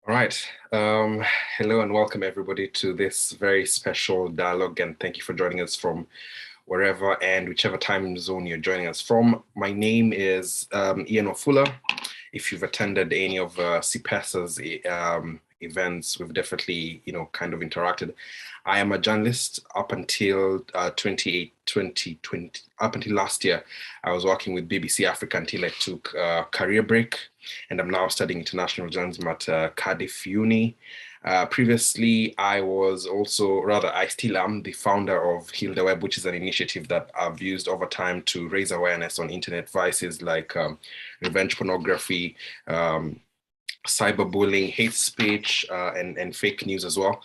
All right. Hello and welcome everybody to this very special dialogue, and thank you for joining us from wherever and whichever time zone you're joining us from. My name is Ian Ofula. If you've attended any of CPESA's events, we've definitely, kind of interacted. I am a journalist up until 2020, up until last year. I was working with BBC Africa until I took a career break, and I'm now studying international journalism at Cardiff Uni. Previously, I was also, rather, I still am the founder of Heal the Web, which is an initiative that I've used over time to raise awareness on internet vices like revenge pornography, cyberbullying, hate speech, and fake news as well.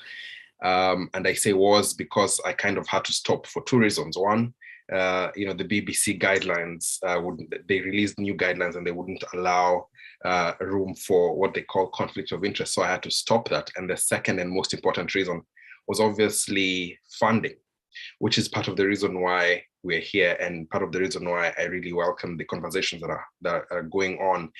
And I say was because I kind of had to stop for two reasons. One, the BBC guidelines they released new guidelines and they wouldn't allow room for what they call conflict of interest. So I had to stop that. And the second and most important reason was obviously funding, which is part of the reason why we're here and part of the reason why I really welcome the conversations that are going on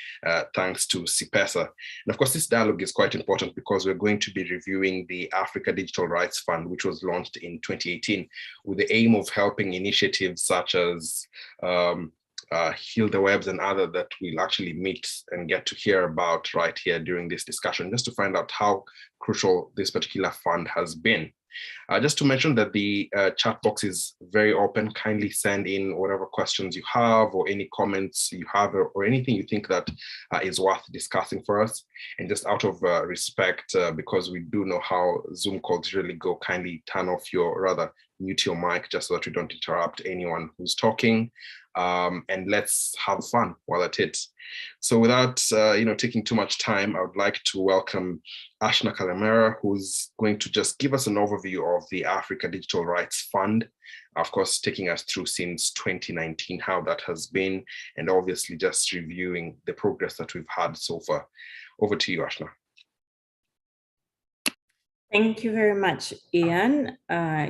thanks to CPESA. And of course, this dialogue is quite important because we're going to be reviewing the Africa Digital Rights Fund, which was launched in 2018 with the aim of helping initiatives such as Heal the Webs and other that we'll actually meet and get to hear about right here during this discussion, just to find out how crucial this particular fund has been. Just to mention that the chat box is very open. Kindly send in whatever questions you have or any comments you have or anything you think that is worth discussing for us. And just out of respect, because we do know how Zoom calls really go, kindly turn off mute your mic just so that we don't interrupt anyone who's talking. And let's have fun while at it. So without taking too much time, I would like to welcome Ashna Kalemera, who's going to just give us an overview of the Africa Digital Rights Fund, of course, taking us through since 2019, how that has been, and obviously just reviewing the progress that we've had so far. Over to you, Ashna. Thank you very much, Ian.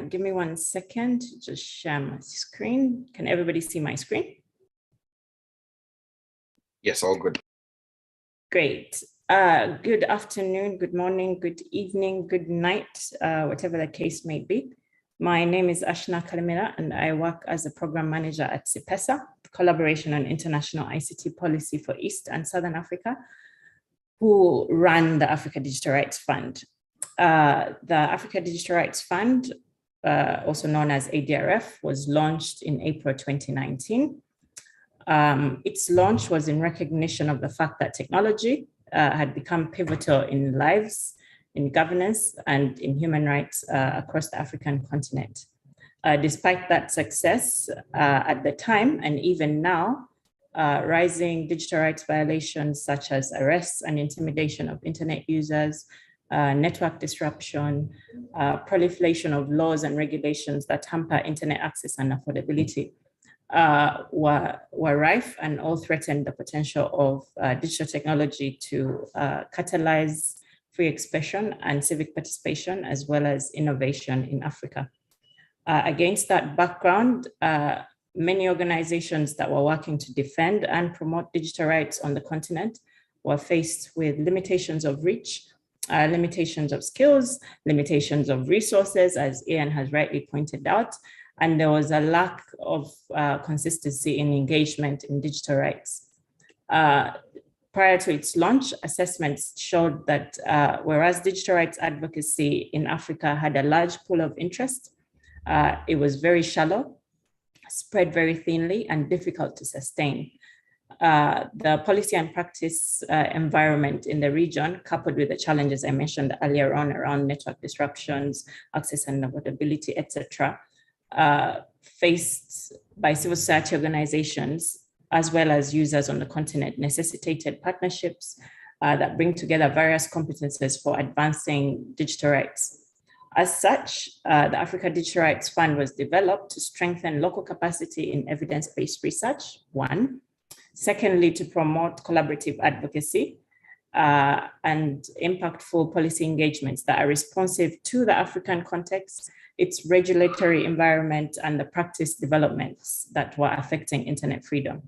Give me 1 second to just share my screen. Can everybody see my screen? Yes, all good. Great. Good afternoon, good morning, good evening, good night, whatever the case may be. My name is Ashna Kalemera, and I work as a program manager at CPESA, Collaboration on International ICT Policy for East and Southern Africa, who run the Africa Digital Rights Fund. The Africa Digital Rights Fund, also known as ADRF, was launched in April 2019. Its launch was in recognition of the fact that technology had become pivotal in lives, in governance, and in human rights across the African continent. Despite that success at the time, and even now, rising digital rights violations such as arrests and intimidation of internet users, network disruption, proliferation of laws and regulations that hamper internet access and affordability were rife, and all threatened the potential of digital technology to catalyze free expression and civic participation, as well as innovation in Africa. Against that background, many organizations that were working to defend and promote digital rights on the continent were faced with limitations of reach, limitations of skills, limitations of resources, as Ian has rightly pointed out, and there was a lack of consistency in engagement in digital rights. Prior to its launch, assessments showed that whereas digital rights advocacy in Africa had a large pool of interest, it was very shallow, spread very thinly, and difficult to sustain. The policy and practice environment in the region, coupled with the challenges I mentioned earlier on around network disruptions, access and affordability, etc., faced by civil society organizations as well as users on the continent, necessitated partnerships that bring together various competences for advancing digital rights. As such, the Africa Digital Rights Fund was developed to strengthen local capacity in evidence-based research, one. Secondly, to promote collaborative advocacy and impactful policy engagements that are responsive to the African context, its regulatory environment, and the practice developments that were affecting internet freedom.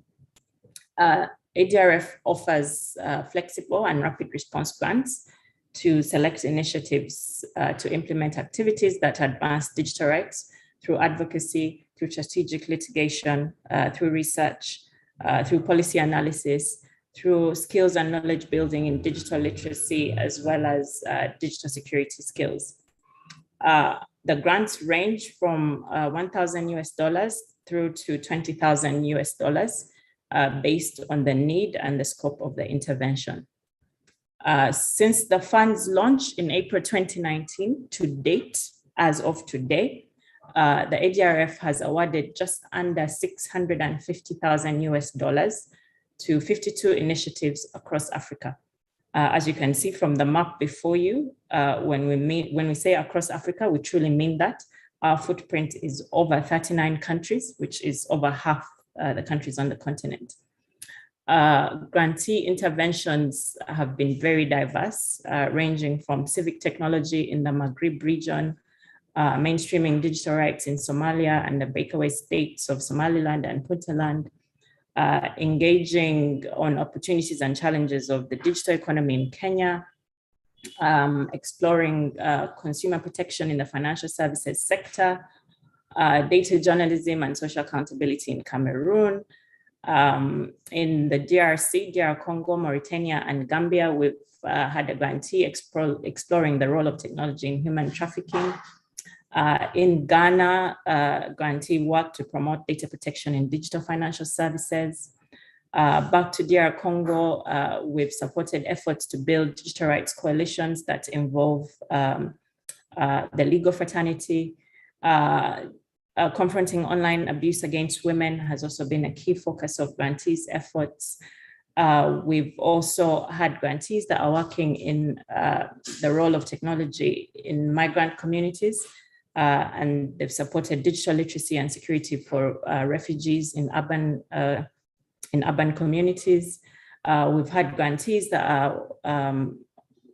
ADRF offers flexible and rapid response grants to select initiatives to implement activities that advance digital rights through advocacy, through strategic litigation, through research, through policy analysis, through skills and knowledge building in digital literacy, as well as digital security skills. The grants range from $1,000 through to $20,000 based on the need and the scope of the intervention. Since the fund's launch in April 2019 to date, as of today, the ADRF has awarded just under $650,000 to 52 initiatives across Africa. As you can see from the map before you, when we say across Africa, we truly mean that. Our footprint is over 39 countries, which is over half the countries on the continent. Grantee interventions have been very diverse, ranging from civic technology in the Maghreb region, mainstreaming digital rights in Somalia and the breakaway states of Somaliland and Puntland, engaging on opportunities and challenges of the digital economy in Kenya, exploring consumer protection in the financial services sector, data journalism and social accountability in Cameroon. In the DRC, DR Congo, Mauritania, and Gambia, we've had a grantee exploring the role of technology in human trafficking. In Ghana, grantee worked to promote data protection in digital financial services. Back to DR Congo, we've supported efforts to build digital rights coalitions that involve the legal fraternity. Confronting online abuse against women has also been a key focus of grantees' efforts. We've also had grantees that are working in the role of technology in migrant communities, and they've supported digital literacy and security for refugees in urban communities. We've had grantees that are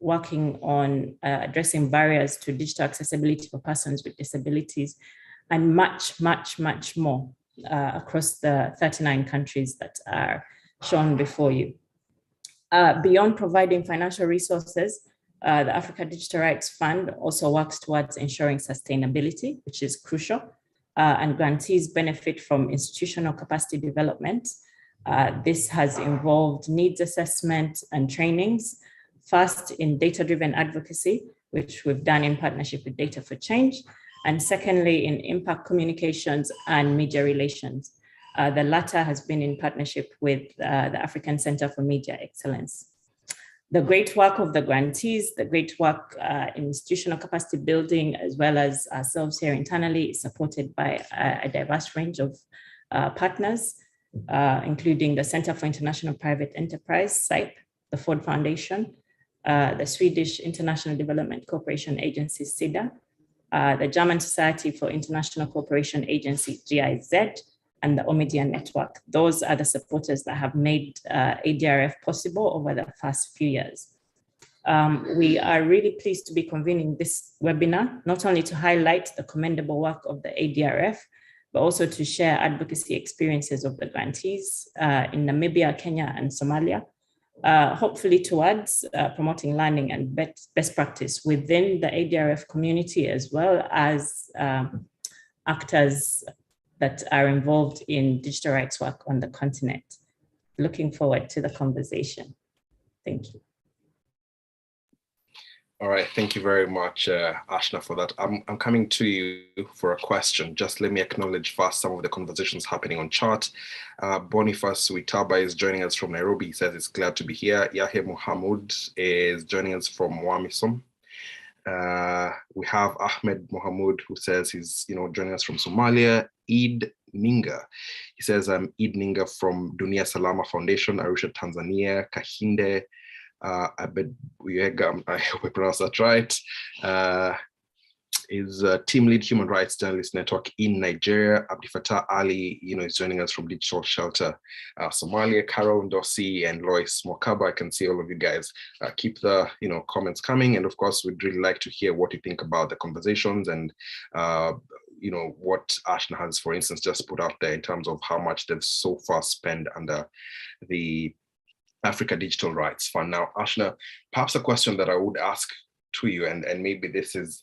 working on addressing barriers to digital accessibility for persons with disabilities, and much, much, much more across the 39 countries that are shown before you. Beyond providing financial resources, the Africa Digital Rights Fund also works towards ensuring sustainability, which is crucial, and grantees benefit from institutional capacity development. This has involved needs assessment and trainings, first in data-driven advocacy, which we've done in partnership with Data for Change, and secondly, in impact communications and media relations. The latter has been in partnership with the African Center for Media Excellence. The great work of the grantees, the great work in institutional capacity building, as well as ourselves here internally, is supported by a diverse range of partners, including the Center for International Private Enterprise, CIPE, the Ford Foundation, the Swedish International Development Cooperation Agency, SIDA, the German Society for International Cooperation Agency, GIZ, and the Omidyar Network. Those are the supporters that have made ADRF possible over the past few years. We are really pleased to be convening this webinar, not only to highlight the commendable work of the ADRF, but also to share advocacy experiences of the grantees in Namibia, Kenya, and Somalia, hopefully towards promoting learning and best practice within the ADRF community, as well as actors that are involved in digital rights work on the continent. Looking forward to the conversation. Thank you. All right, thank you very much, Ashna, for that. I'm coming to you for a question. Just let me acknowledge first some of the conversations happening on chat. Boniface Witaba is joining us from Nairobi. He says it's glad to be here. Yahya Mohamud is joining us from Wamisom. We have Ahmed Mohamud, who says he's joining us from Somalia. Eid Ninga, he says I'm Eid Ninga from Dunia Salama Foundation, Arusha, Tanzania. Kahinde Abeduyega, I hope I pronounced that right, is team lead human rights journalist network in Nigeria. Abdi Fattah Ali, is joining us from Digital Shelter Somalia. Carol Ndosi and Lois Mokaba, I can see all of you guys. Keep the comments coming, and of course we'd really like to hear what you think about the conversations and what Ashna has, for instance, just put out there in terms of how much they've so far spent under the Africa Digital Rights Fund. Now, Ashna, perhaps a question that I would ask to you, and maybe this is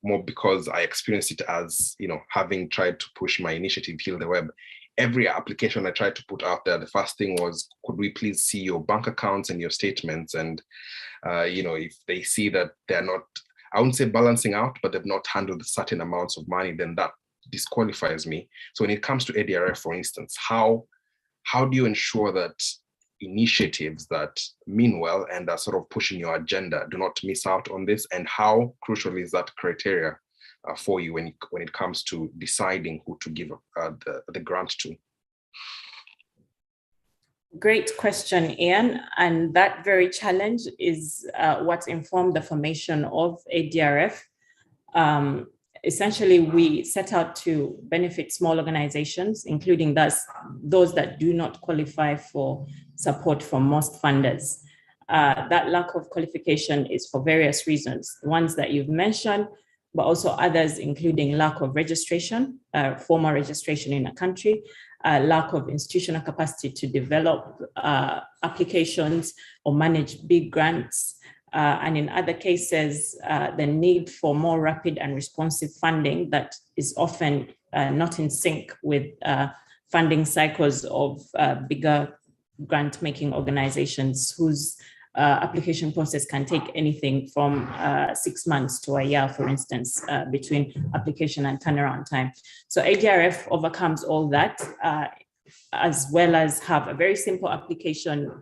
more because I experienced it as, having tried to push my initiative, Heal the Web. Every application I tried to put out there, the first thing was, could we please see your bank accounts and your statements? And, if they see that they're not, I wouldn't say balancing out, but they've not handled certain amounts of money, then that disqualifies me. So when it comes to ADRF, for instance, how do you ensure that initiatives that mean well and are sort of pushing your agenda do not miss out on this? And how crucial is that criteria for you when it comes to deciding who to give the grant to? Great question, Ian. And that very challenge is what informed the formation of ADRF. Essentially, we set out to benefit small organizations, including those that do not qualify for support from most funders. That lack of qualification is for various reasons, the ones that you've mentioned, but also others, including lack of registration, formal registration in a country, lack of institutional capacity to develop applications or manage big grants, and in other cases, the need for more rapid and responsive funding that is often not in sync with funding cycles of bigger grant-making organizations whose application process can take anything from 6 months to a year, for instance, between application and turnaround time. So ADRF overcomes all that, as well as have a very simple application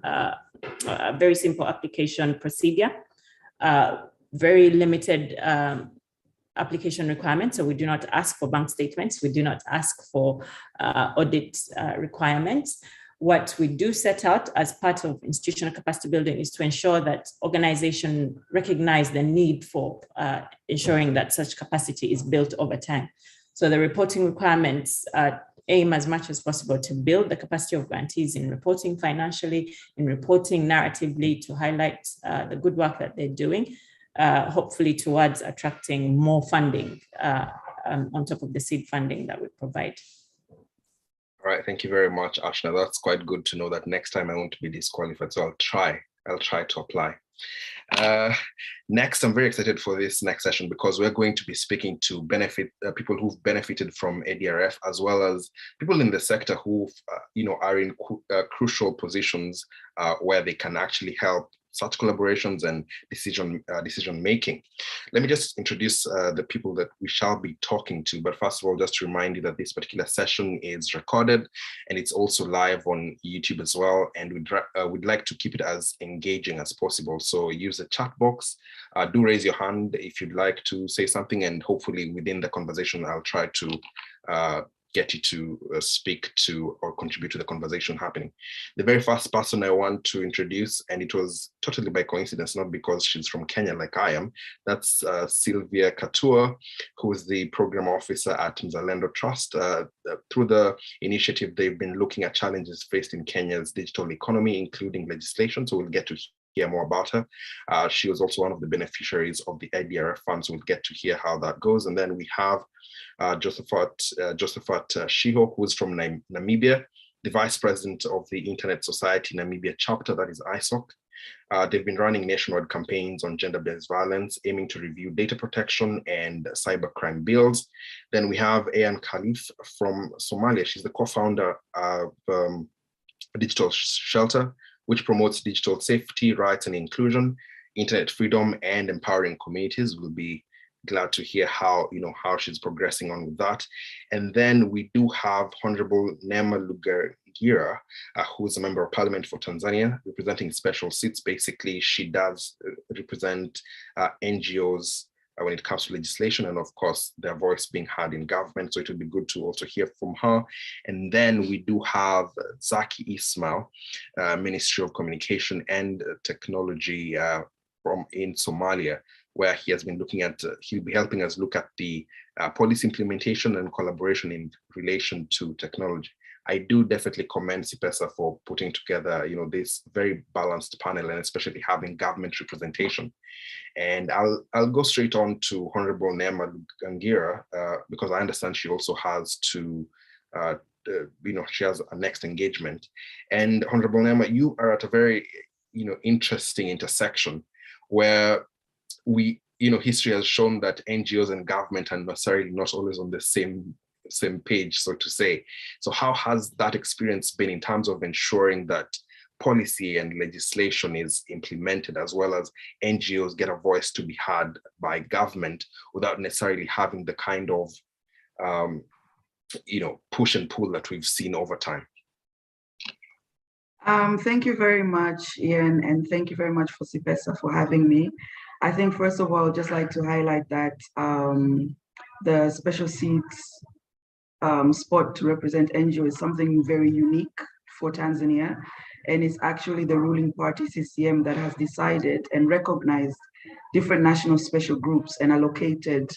procedure, very limited application requirements. So we do not ask for bank statements. We do not ask for audit requirements. What we do set out as part of institutional capacity building is to ensure that organizations recognize the need for ensuring that such capacity is built over time. So the reporting requirements aim as much as possible to build the capacity of grantees in reporting financially, in reporting narratively, to highlight the good work that they're doing, hopefully towards attracting more funding on top of the seed funding that we provide. All right, thank you very much, Ashna. That's quite good to know that next time I won't be disqualified, so I'll try to apply. Next, I'm very excited for this next session because we're going to be speaking to people who've benefited from ADRF, as well as people in the sector who are in crucial positions where they can actually help such collaborations and decision making. Let me just introduce the people that we shall be talking to. But first of all, just to remind you that this particular session is recorded and it's also live on YouTube as well. And we'd like to keep it as engaging as possible. So use the chat box. Do raise your hand if you'd like to say something, and hopefully within the conversation, I'll try to get you to speak to or contribute to the conversation happening. The very first person I want to introduce, and it was totally by coincidence, not because she's from Kenya like I am, that's Sylvia Katua, who is the program officer at Mzalendo Trust. Through the initiative, they've been looking at challenges faced in Kenya's digital economy, including legislation. So we'll get to hear more about her. She was also one of the beneficiaries of the ADRF funds. So we'll get to hear how that goes. And then we have Josephat Shiho, who is from Namibia, the vice president of the Internet Society Namibia chapter, that is ISOC. They've been running nationwide campaigns on gender-based violence, aiming to review data protection and cybercrime bills. Then we have Ayan Khalif from Somalia. She's the co-founder of Digital Shelter, which promotes digital safety, rights and inclusion, internet freedom, and empowering communities. We'll be glad to hear how she's progressing on with that. And then we do have Honorable Neema Lugangira, who is a member of Parliament for Tanzania, representing special seats. Basically, she does represent NGOs when it comes to legislation, and of course, their voice being heard in government. So it would be good to also hear from her. And then we do have Zaki Ismail, Ministry of Communication and Technology in Somalia, where he has been looking at, he'll be helping us look at the policy implementation and collaboration in relation to technology. I do definitely commend CIPESA for putting together, this very balanced panel, and especially having government representation. And I'll go straight on to Honorable Neema Lugangira, because I understand she also has to she has a next engagement. And Honorable Nema, you are at a very, interesting intersection where history has shown that NGOs and government are necessarily not always on the same page, so to say. So how has that experience been in terms of ensuring that policy and legislation is implemented, as well as NGOs get a voice to be heard by government without necessarily having the kind of push and pull that we've seen over time? Thank you very much, Ian, and thank you very much for CIPESA for having me. I think, first of all, I'd just like to highlight that the special seats spot to represent NGO is something very unique for Tanzania. And it's actually the ruling party, CCM, that has decided and recognized different national special groups and allocated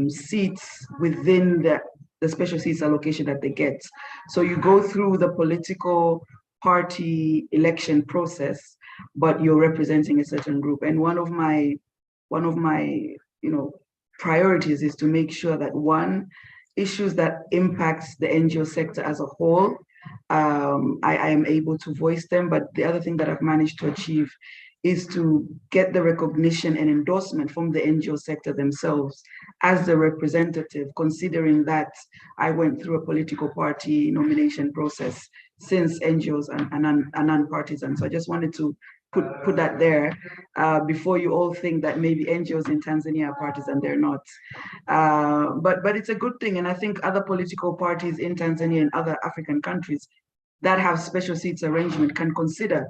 seats within the special seats allocation that they get. So you go through the political party election process, but you're representing a certain group. And one of my priorities is to make sure that, one, issues that impacts the NGO sector as a whole, I am able to voice them. But the other thing that I've managed to achieve is to get the recognition and endorsement from the NGO sector themselves as the representative, considering that I went through a political party nomination process, since NGOs are non-partisan. So I just wanted to put that there before you all think that maybe NGOs in Tanzania are partisan. They're not. But it's a good thing. And I think other political parties in Tanzania and other African countries that have special seats arrangement can consider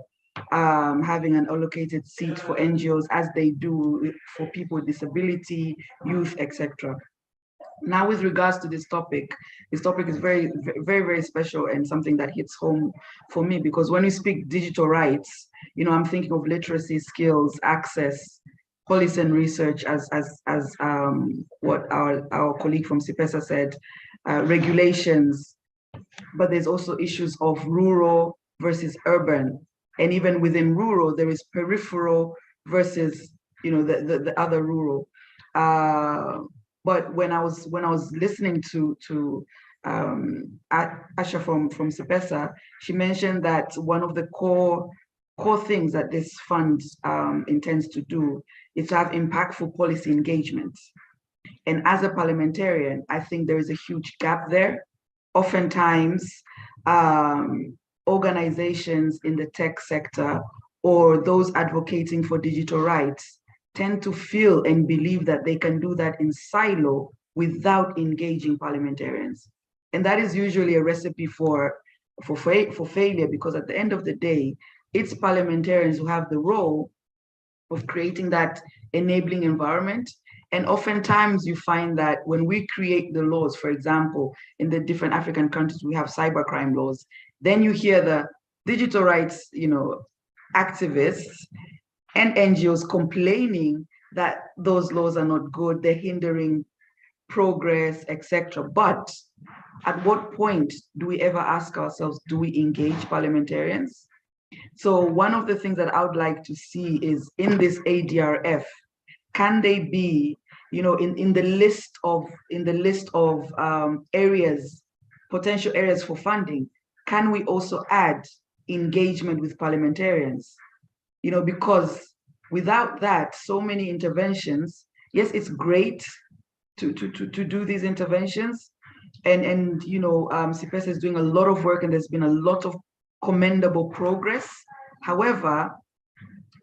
having an allocated seat for NGOs, as they do for people with disability, youth, etc. Now, with regards to this topic is very, very, very special and something that hits home for me, because when we speak digital rights, I'm thinking of literacy, skills, access, policy and research, as what our colleague from CIPESA said, regulations, but there's also issues of rural versus urban. And even within rural, there is peripheral versus, the other rural. But when I was listening to Asha from CIPESA, she mentioned that one of the core things that this fund intends to do is to have impactful policy engagement. And as a parliamentarian, I think there is a huge gap there. Oftentimes, organizations in the tech sector or those advocating for digital rights tend to feel and believe that they can do that in silo without engaging parliamentarians. And that is usually a recipe for failure, because at the end of the day, it's parliamentarians who have the role of creating that enabling environment. And oftentimes you find that when we create the laws, for example, in the different African countries, we have cybercrime laws, then you hear the digital rights, activists and NGOs complaining that those laws are not good, they're hindering progress, etc. But at what point do we ever ask ourselves, do we engage parliamentarians? So one of the things that I would like to see is, in this ADRF, can they be, in the list of areas, potential areas for funding, can we also add engagement with parliamentarians? Because without that, so many interventions, yes, it's great to do these interventions. And CIPESA is doing a lot of work, and there's been a lot of commendable progress. However,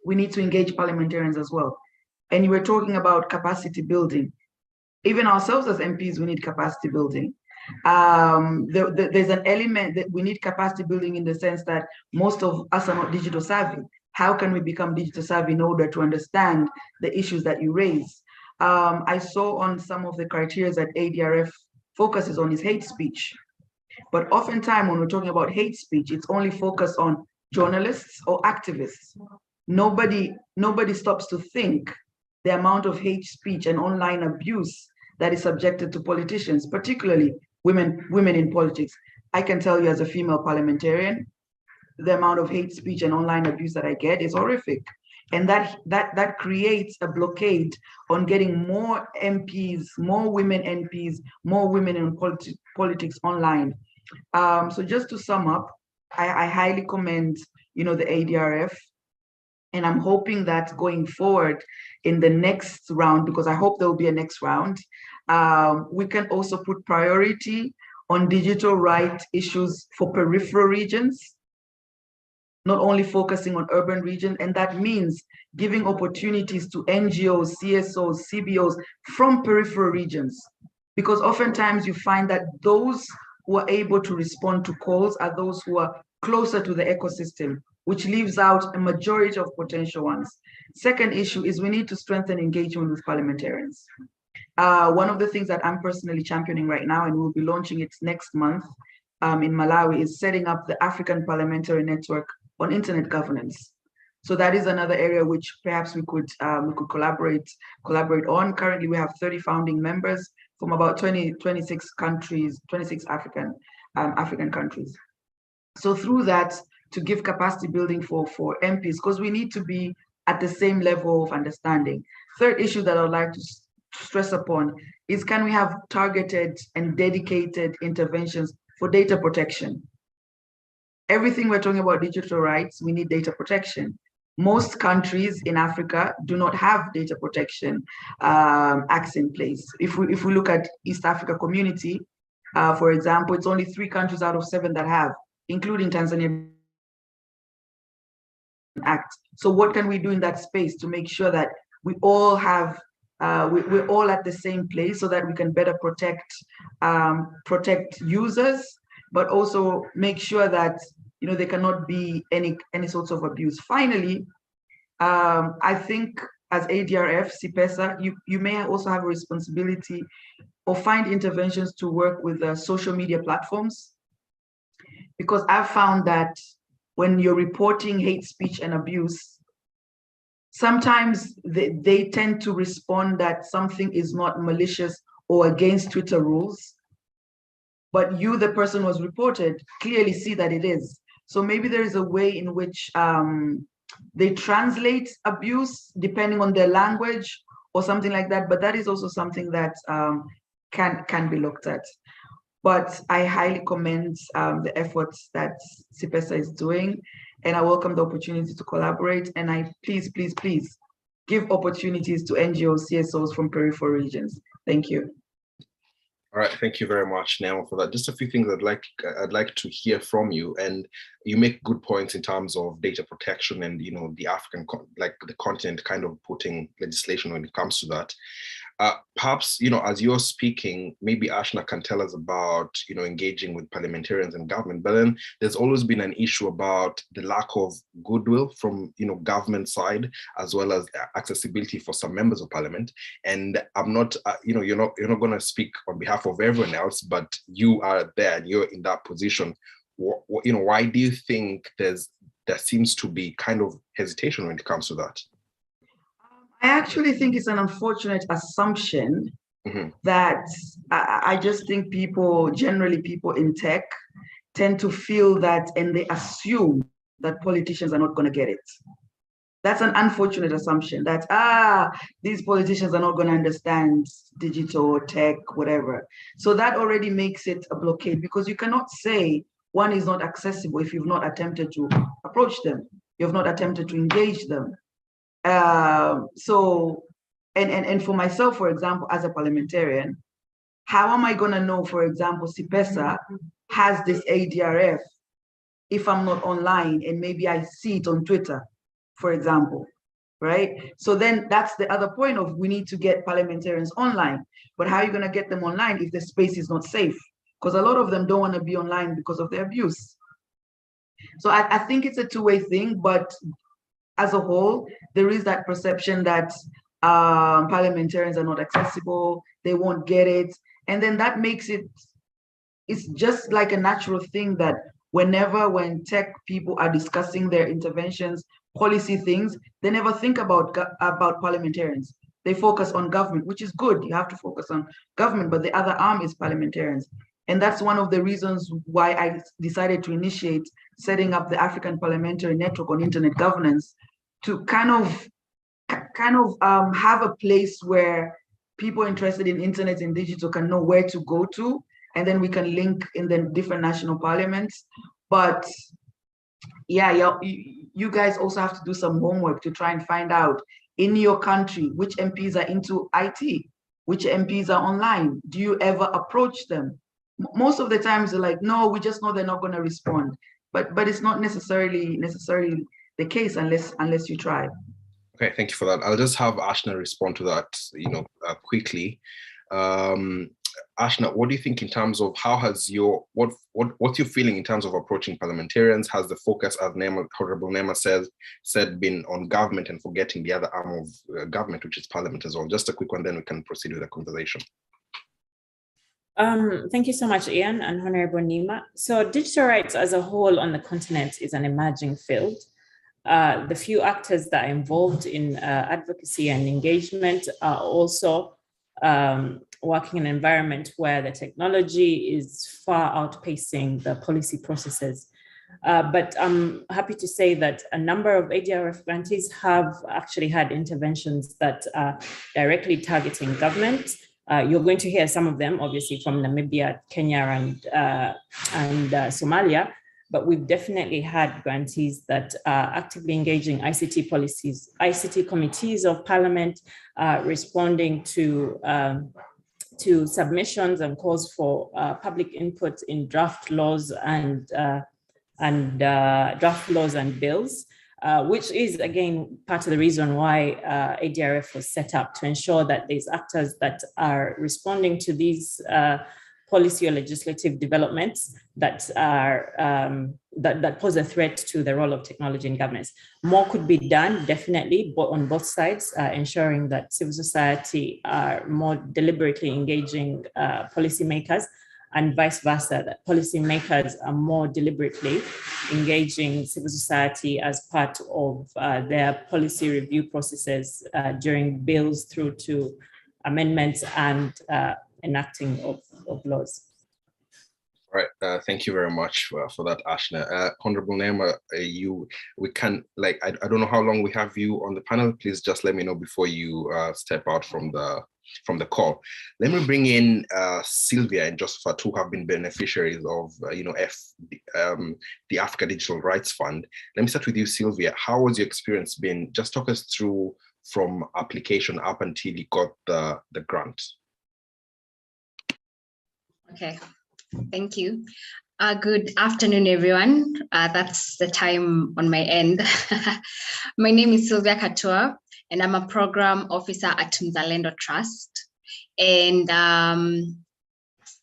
we need to engage parliamentarians as well. And you were talking about capacity building. Even ourselves as MPs, we need capacity building. There's an element that we need capacity building in the sense that most of us are not digital savvy. How can we become digital savvy in order to understand the issues that you raise? I saw on some of the criteria that ADRF focuses on is hate speech. But oftentimes when we're talking about hate speech, it's only focused on journalists or activists. Nobody stops to think the amount of hate speech and online abuse that is subjected to politicians, particularly women in politics. I can tell you, as a female parliamentarian, the amount of hate speech and online abuse that I get is horrific. And that creates a blockade on getting more MPs, more women MPs, more women in politics online. So just to sum up, I highly commend, the ADRF, and I'm hoping that going forward in the next round, because I hope there will be a next round, we can also put priority on digital rights issues for peripheral regions, not only focusing on urban regions, and that means giving opportunities to NGOs, CSOs, CBOs from peripheral regions, because oftentimes you find that those who are able to respond to calls are those who are closer to the ecosystem, which leaves out a majority of potential ones. Second issue is we need to strengthen engagement with parliamentarians. One of the things that I'm personally championing right now, and we'll be launching it next month in Malawi, is setting up the African Parliamentary Network on Internet Governance. So that is another area which perhaps we could collaborate on. Currently, we have 30 founding members from about 26 countries, 26 African countries. So through that, to give capacity building for MPs, because we need to be at the same level of understanding. Third issue that I would like to stress upon is, can we have targeted and dedicated interventions for data protection? Everything we're talking about digital rights, we need data protection. Most countries in Africa do not have data protection acts in place. If we look at East Africa Community, for example, it's only 3 countries out of 7 that have, including Tanzania Act. So what can we do in that space to make sure that we all have, we're all at the same place, so that we can better protect users, but also make sure that there cannot be any sorts of abuse. Finally, I think as ADRF, CIPESA, you may also have a responsibility or find interventions to work with social media platforms, because I've found that when you're reporting hate speech and abuse, sometimes they tend to respond that something is not malicious or against Twitter rules, but you, the person who was reported, clearly see that it is. So maybe there is a way in which they translate abuse depending on their language or something like that, but that is also something that can be looked at. But I highly commend the efforts that CIPESA is doing, and I welcome the opportunity to collaborate. And I please give opportunities to NGOs, CSOs from peripheral regions. Thank you. All right, thank you very much, Neema, for that. Just a few things I'd like to hear from you, and you make good points in terms of data protection and the African, the continent, kind of putting legislation when it comes to that. Perhaps as you're speaking, maybe Ashna can tell us about engaging with parliamentarians and government. But then there's always been an issue about the lack of goodwill from government side, as well as accessibility for some members of parliament. And I'm not you're not going to speak on behalf of everyone else, but you are there and you're in that position. Why do you think there seems to be kind of hesitation when it comes to that? I actually think it's an unfortunate assumption that I just think generally people in tech tend to feel that, and they assume that politicians are not going to get it. That's an unfortunate assumption that, these politicians are not going to understand digital, tech, whatever. So that already makes it a blockade, because you cannot say one is not accessible if you've not attempted to approach them, you've not attempted to engage them. So for myself, for example, as a parliamentarian, how am I going to know, for example, CIPESA has this ADRF if I'm not online and maybe I see it on Twitter, for example, right? So then that's the other point of, we need to get parliamentarians online. But how are you going to get them online if the space is not safe? Because a lot of them don't want to be online because of the abuse. So I think it's a two-way thing, but as a whole, there is that perception that parliamentarians are not accessible, they won't get it. And then that makes it's just like a natural thing that when tech people are discussing their interventions, policy things, they never think about parliamentarians. They focus on government, which is good. You have to focus on government, but the other arm is parliamentarians. And that's one of the reasons why I decided to initiate setting up the African Parliamentary Network on Internet Governance, to kind of have a place where people interested in internet and digital can know where to go to and then we can link in the different national parliaments. But yeah, you guys also have to do some homework to try and find out in your country which MPs are into IT, which MPs are online. Do you ever approach them? Most of the times they're like, no, we just know they're not going to respond. But it's not necessarily the case unless you try. Okay, thank you for that. I'll just have Ashna respond to that, quickly. Ashna, what do you think in terms of how has what's your feeling in terms of approaching parliamentarians? Has the focus, as Honorable Nema said, been on government and forgetting the other arm of government, which is parliament as well? Just a quick one, then we can proceed with the conversation. Thank you so much, Ian and Honorable Nima. So digital rights as a whole on the continent is an emerging field. The few actors that are involved in advocacy and engagement are also working in an environment where the technology is far outpacing the policy processes. But I'm happy to say that a number of ADRF grantees have actually had interventions that are directly targeting government. You're going to hear some of them, obviously, from Namibia, Kenya, and Somalia. But we've definitely had grantees that are actively engaging ICT policies, ICT committees of parliament, responding to submissions and calls for public input in draft laws and bills, which is again part of the reason why ADRF was set up, to ensure that there's actors that are responding to these policy or legislative developments that are that pose a threat to the role of technology in governance. More could be done, definitely, but on both sides, ensuring that civil society are more deliberately engaging policymakers, and vice versa, that policymakers are more deliberately engaging civil society as part of their policy review processes during bills through to amendments and enacting of laws. All right, thank you very much for that, Ashna. Honorable Nema, we can, I don't know how long we have you on the panel. Please just let me know before you step out from the call. Let me bring in Sylvia and Josephat, who have been beneficiaries of the Africa Digital Rights Fund. Let me start with you, Sylvia. How has your experience been? Just talk us through from application up until you got the grant. Okay, thank you. Good afternoon, everyone. That's the time on my end. My name is Sylvia Katua, and I'm a program officer at Mzalendo Trust. And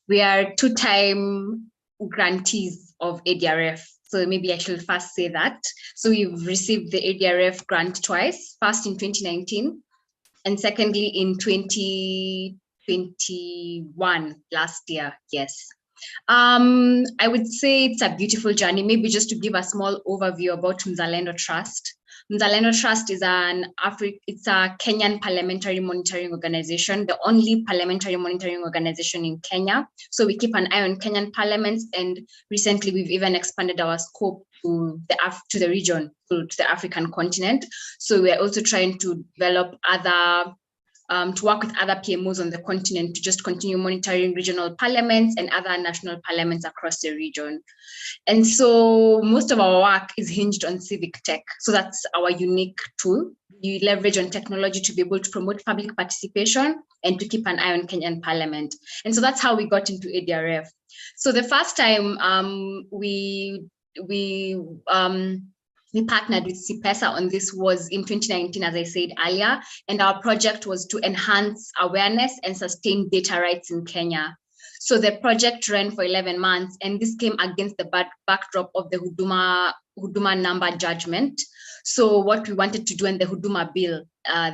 we are two-time grantees of ADRF. So maybe I should first say that. So we've received the ADRF grant twice, first in 2019, and secondly in 2021, last year, yes. I would say it's a beautiful journey. Maybe just to give a small overview about Mzalendo Trust. Mzalendo Trust is it's a Kenyan parliamentary monitoring organization, the only parliamentary monitoring organization in Kenya. So we keep an eye on Kenyan parliaments, and recently we've even expanded our scope to the region, to the African continent. So we're also trying to develop to work with other PMOs on the continent to just continue monitoring regional parliaments and other national parliaments across the region. And so most of our work is hinged on civic tech. So that's our unique tool. We leverage on technology to be able to promote public participation and to keep an eye on Kenyan parliament. And so that's how we got into ADRF. So the first time we partnered with CPESA on this was in 2019, as I said earlier, and our project was to enhance awareness and sustain data rights in Kenya. So the project ran for 11 months, and this came against the backdrop of the Huduma number judgment. So what we wanted to do in the Huduma bill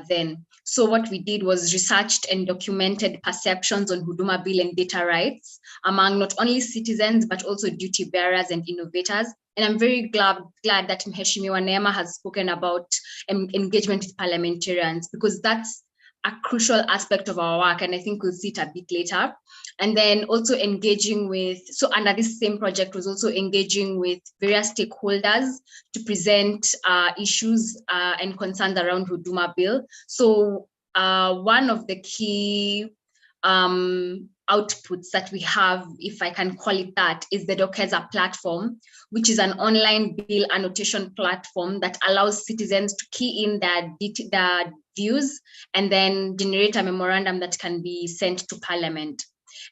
then. So what we did was researched and documented perceptions on Huduma bill and data rights among not only citizens, but also duty bearers and innovators. And I'm very glad that Mheshimiwa Nema has spoken about engagement with parliamentarians, because that's a crucial aspect of our work. And I think we'll see it a bit later. And then also engaging with, so under this same project was also engaging with various stakeholders to present issues and concerns around Huduma bill. So one of the key outputs that we have, if I can call it that, is the Dokeza platform, which is an online bill annotation platform that allows citizens to key in their views and then generate a memorandum that can be sent to Parliament.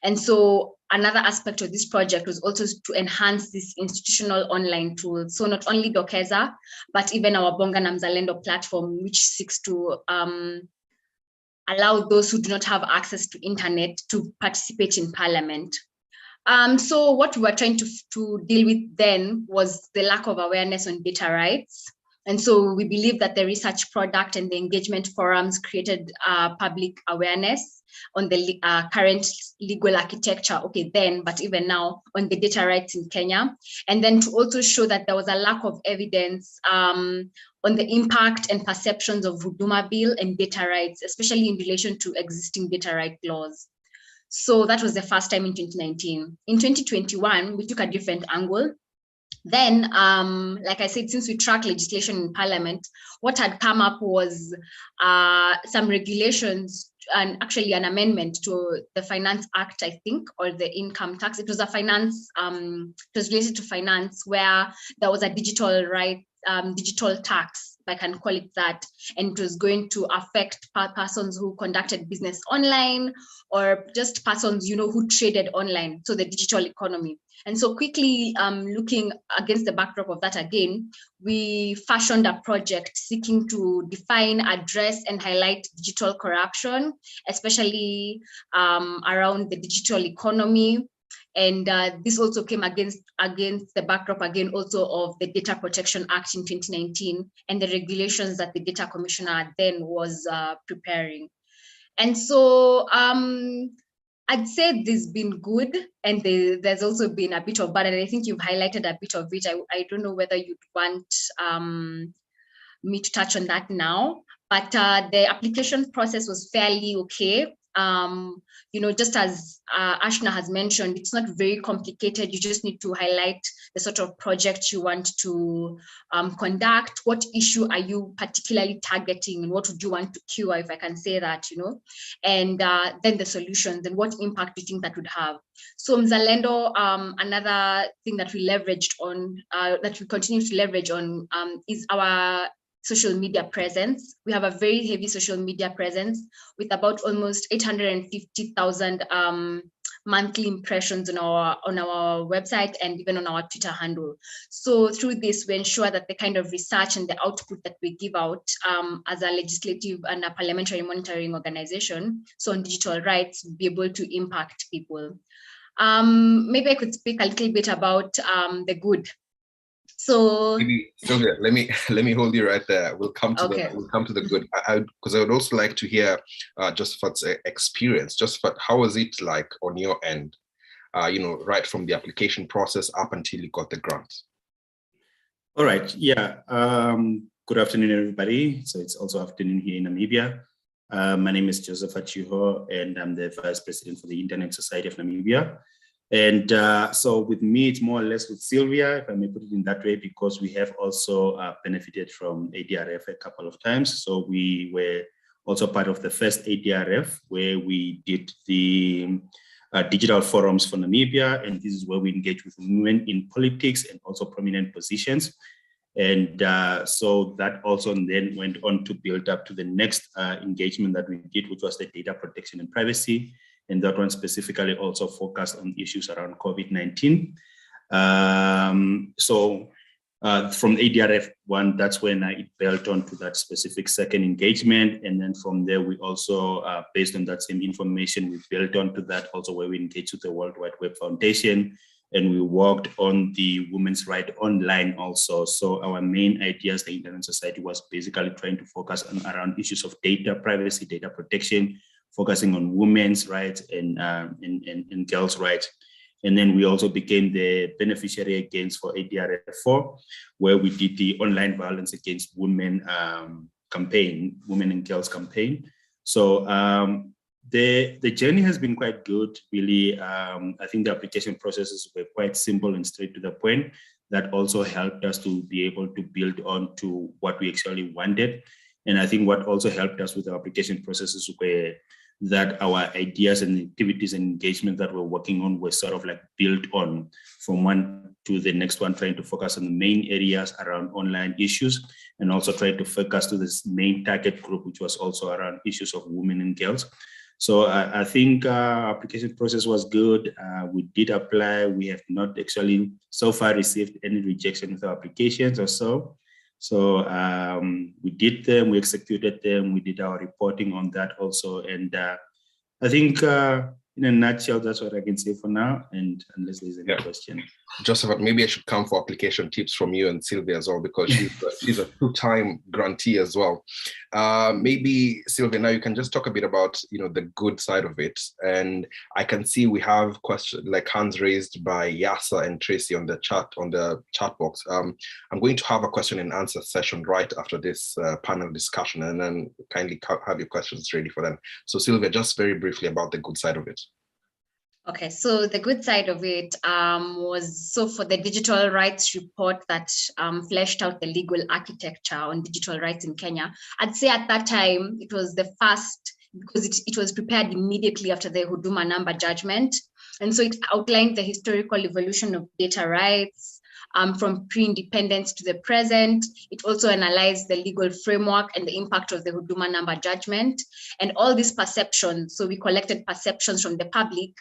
And so another aspect of this project was also to enhance this institutional online tool. So not only Dokeza, but even our Bonga na Mzalendo platform, which seeks to allow those who do not have access to internet to participate in Parliament. So what we were trying to deal with then was the lack of awareness on data rights. And so we believe that the research product and the engagement forums created public awareness on the current legal architecture, okay, then, but even now, on the data rights in Kenya. And then to also show that there was a lack of evidence on the impact and perceptions of Huduma Bill and data rights, especially in relation to existing data right laws. So that was the first time in 2019. In 2021, we took a different angle. Then, like I said, since we track legislation in Parliament, what had come up was some regulations and actually an amendment to the Finance Act, I think, or the income tax. It was a finance, it was related to finance, where there was a digital tax, if I can call it that, and it was going to affect persons who conducted business online or just persons, who traded online, so the digital economy. And so quickly looking against the backdrop of that again, we fashioned a project seeking to define, address, and highlight digital corruption, especially around the digital economy. And this also came against the backdrop again also of the Data Protection Act in 2019 and the regulations that the Data Commissioner then was preparing. And so I'd say this has been good, and there's also been a bit of bad, and I think you've highlighted a bit of it. I don't know whether you'd want me to touch on that now, but the application process was fairly okay. Just as Ashna has mentioned, it's not very complicated. You just need to highlight the sort of project you want to conduct. What issue are you particularly targeting, and what would you want to cure, if I can say that, and then the solutions and what impact do you think that would have. So Mzalendo, another thing that we leveraged on, that we continue to leverage on, is our social media presence. We have a very heavy social media presence with about almost 850,000 monthly impressions on our website and even on our Twitter handle. So through this, we ensure that the kind of research and the output that we give out as a legislative and a parliamentary monitoring organization, so on digital rights, be able to impact people. Maybe I could speak a little bit about the good. So maybe Sylvia, let me hold you right there. We'll come to the good. Because I would also like to hear Joseph's experience. Josephat, how was it like on your end? Right from the application process up until you got the grant. All right. Yeah. Good afternoon, everybody. So it's also afternoon here in Namibia. My name is Josephat Chiho, and I'm the Vice President for the Internet Society of Namibia. And so with me, it's more or less with Sylvia, if I may put it in that way, because we have also benefited from ADRF a couple of times. So we were also part of the first ADRF, where we did the digital forums for Namibia. And this is where we engage with women in politics and also prominent positions. And so that also then went on to build up to the next engagement that we did, which was the data protection and privacy. And that one specifically also focused on issues around COVID-19. So from ADRF 1, that's when it built on to that specific second engagement. And then from there, we also, based on that same information, we built on to that also where we engaged with the World Wide Web Foundation. And we worked on the women's right online also. So our main ideas, the Internet Society, was basically trying to focus on around issues of data privacy, data protection, focusing on women's rights and girls' rights. And then we also became the beneficiary against for ADRF4, where we did the online violence against women campaign, women and girls campaign. So the journey has been quite good, really. I think the application processes were quite simple and straight to the point. That also helped us to be able to build on to what we actually wanted. And I think what also helped us with the application processes were that our ideas and activities and engagement that we're working on were sort of like built on from one to the next one, trying to focus on the main areas around online issues, and also trying to focus to this main target group, which was also around issues of women and girls. So I think our application process was good. We did apply. We have not actually so far received any rejection with our applications or so. So we did them, we executed them, we did our reporting on that also. And I think in a nutshell, that's what I can say for now. And unless there's any question. Joseph, maybe I should come for application tips from you and Sylvia as well, because she's a two-time grantee as well. Maybe Sylvia, now you can just talk a bit about the good side of it. And I can see we have questions like hands raised by Yasa and Tracy on the chat box. I'm going to have a question and answer session right after this panel discussion, and then kindly have your questions ready for them. So Sylvia, just very briefly about the good side of it. Okay, so the good side of it was, so for the digital rights report that fleshed out the legal architecture on digital rights in Kenya, I'd say at that time, it was the first, because it was prepared immediately after the Huduma number judgment. And so it outlined the historical evolution of data rights, from pre-independence to the present. It also analyzed the legal framework and the impact of the Huduma number judgment and all these perceptions. So we collected perceptions from the public,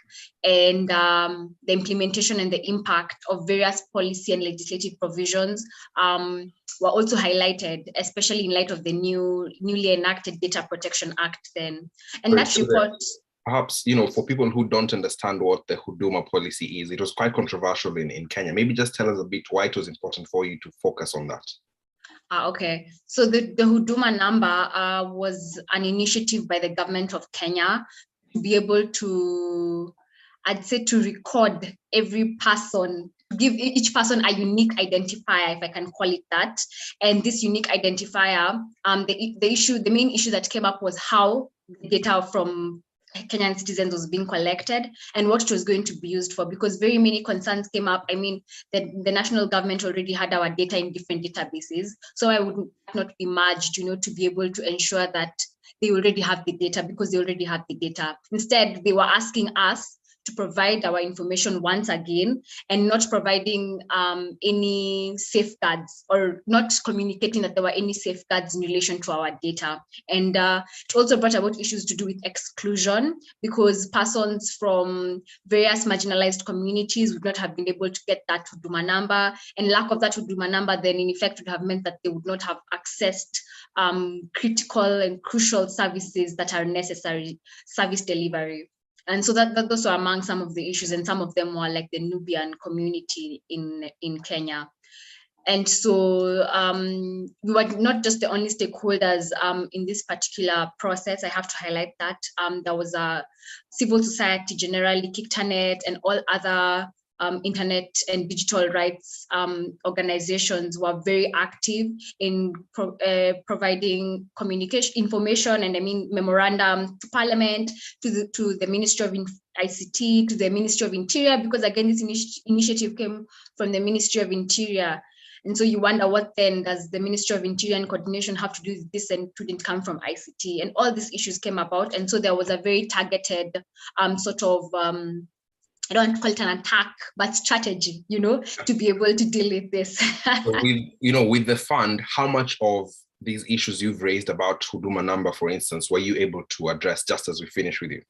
and the implementation and the impact of various policy and legislative provisions were also highlighted, especially in light of the newly enacted Data Protection Act then. And that report... Perhaps, for people who don't understand what the Huduma policy is, it was quite controversial in Kenya. Maybe just tell us a bit why it was important for you to focus on that. Okay, so the Huduma number was an initiative by the government of Kenya to be able to, I'd say, to record every person, give each person a unique identifier, if I can call it that. And this unique identifier, the main issue that came up was how the data from Kenyan citizens was being collected and what it was going to be used for, because very many concerns came up. I mean, the national government already had our data in different databases, so I would not be merged, to be able to ensure that they already have the data, because they already have the data. Instead, they were asking us to provide our information once again and not providing any safeguards, or not communicating that there were any safeguards in relation to our data. And it also brought about issues to do with exclusion, because persons from various marginalized communities would not have been able to get that Huduma number, and lack of that Huduma number then in effect would have meant that they would not have accessed critical and crucial services that are necessary, service delivery. And so those are among some of the issues, and some of them were like the Nubian community in Kenya. And so we were not just the only stakeholders in this particular process. I have to highlight that there was a civil society generally, KICTANET, and all other internet and digital rights organizations were very active in providing communication information, and I mean memorandum to Parliament, to the Ministry of ICT, to the Ministry of Interior, because again this initiative came from the Ministry of Interior. And so you wonder, what then does the Ministry of Interior and Coordination have to do with this, and it didn't come from ICT? And all these issues came about, and so there was a very targeted sort of I don't want to call it an attack, but strategy, to be able to deal with this. So with the fund, how much of these issues you've raised about Huduma number, for instance, were you able to address just as we finish with you?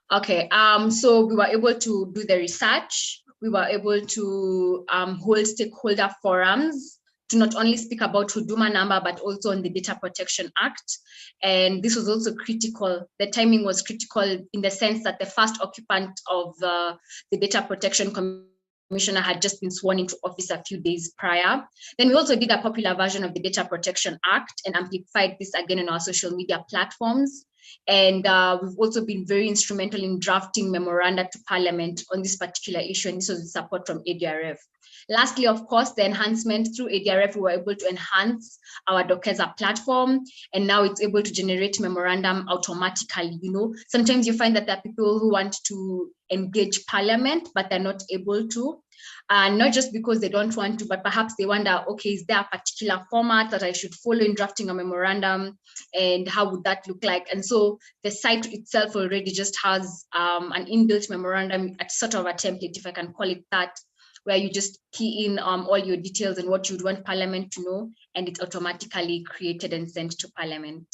Okay, so we were able to do the research. We were able to hold stakeholder forums to not only speak about Huduma number, but also on the Data Protection Act. And this was also critical. The timing was critical in the sense that the first occupant of the Data Protection Commissioner had just been sworn into office a few days prior. Then we also did a popular version of the Data Protection Act and amplified this again on our social media platforms. And we've also been very instrumental in drafting memoranda to Parliament on this particular issue, and this was the support from ADRF. Lastly, of course, the enhancement through ADRF, we were able to enhance our Dokeza platform, and now it's able to generate memorandum automatically. Sometimes you find that there are people who want to engage Parliament, but they're not able to. Not just because they don't want to, but perhaps they wonder, okay, is there a particular format that I should follow in drafting a memorandum, and how would that look like? And so the site itself already just has an inbuilt memorandum, a sort of a template, if I can call it that, where you just key in all your details and what you'd want Parliament to know, and it's automatically created and sent to Parliament.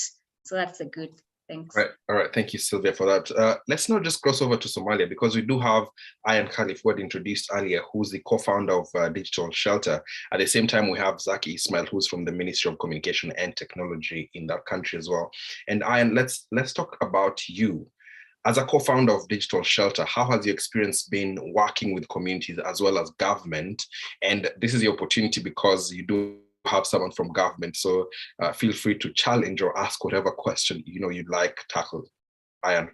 So that's a good. Thanks. All right. Thank you, Sylvia, for that. Let's now just cross over to Somalia, because we do have Ayan Khalif, who had introduced earlier, who's the co-founder of Digital Shelter. At the same time, we have Zaki Ismail, who's from the Ministry of Communication and Technology in that country as well. And Ayan, let's talk about you. As a co-founder of Digital Shelter, how has your experience been working with communities as well as government? And this is the opportunity because you do have someone from government, so feel free to challenge or ask whatever question you'd like tackled. Ayan.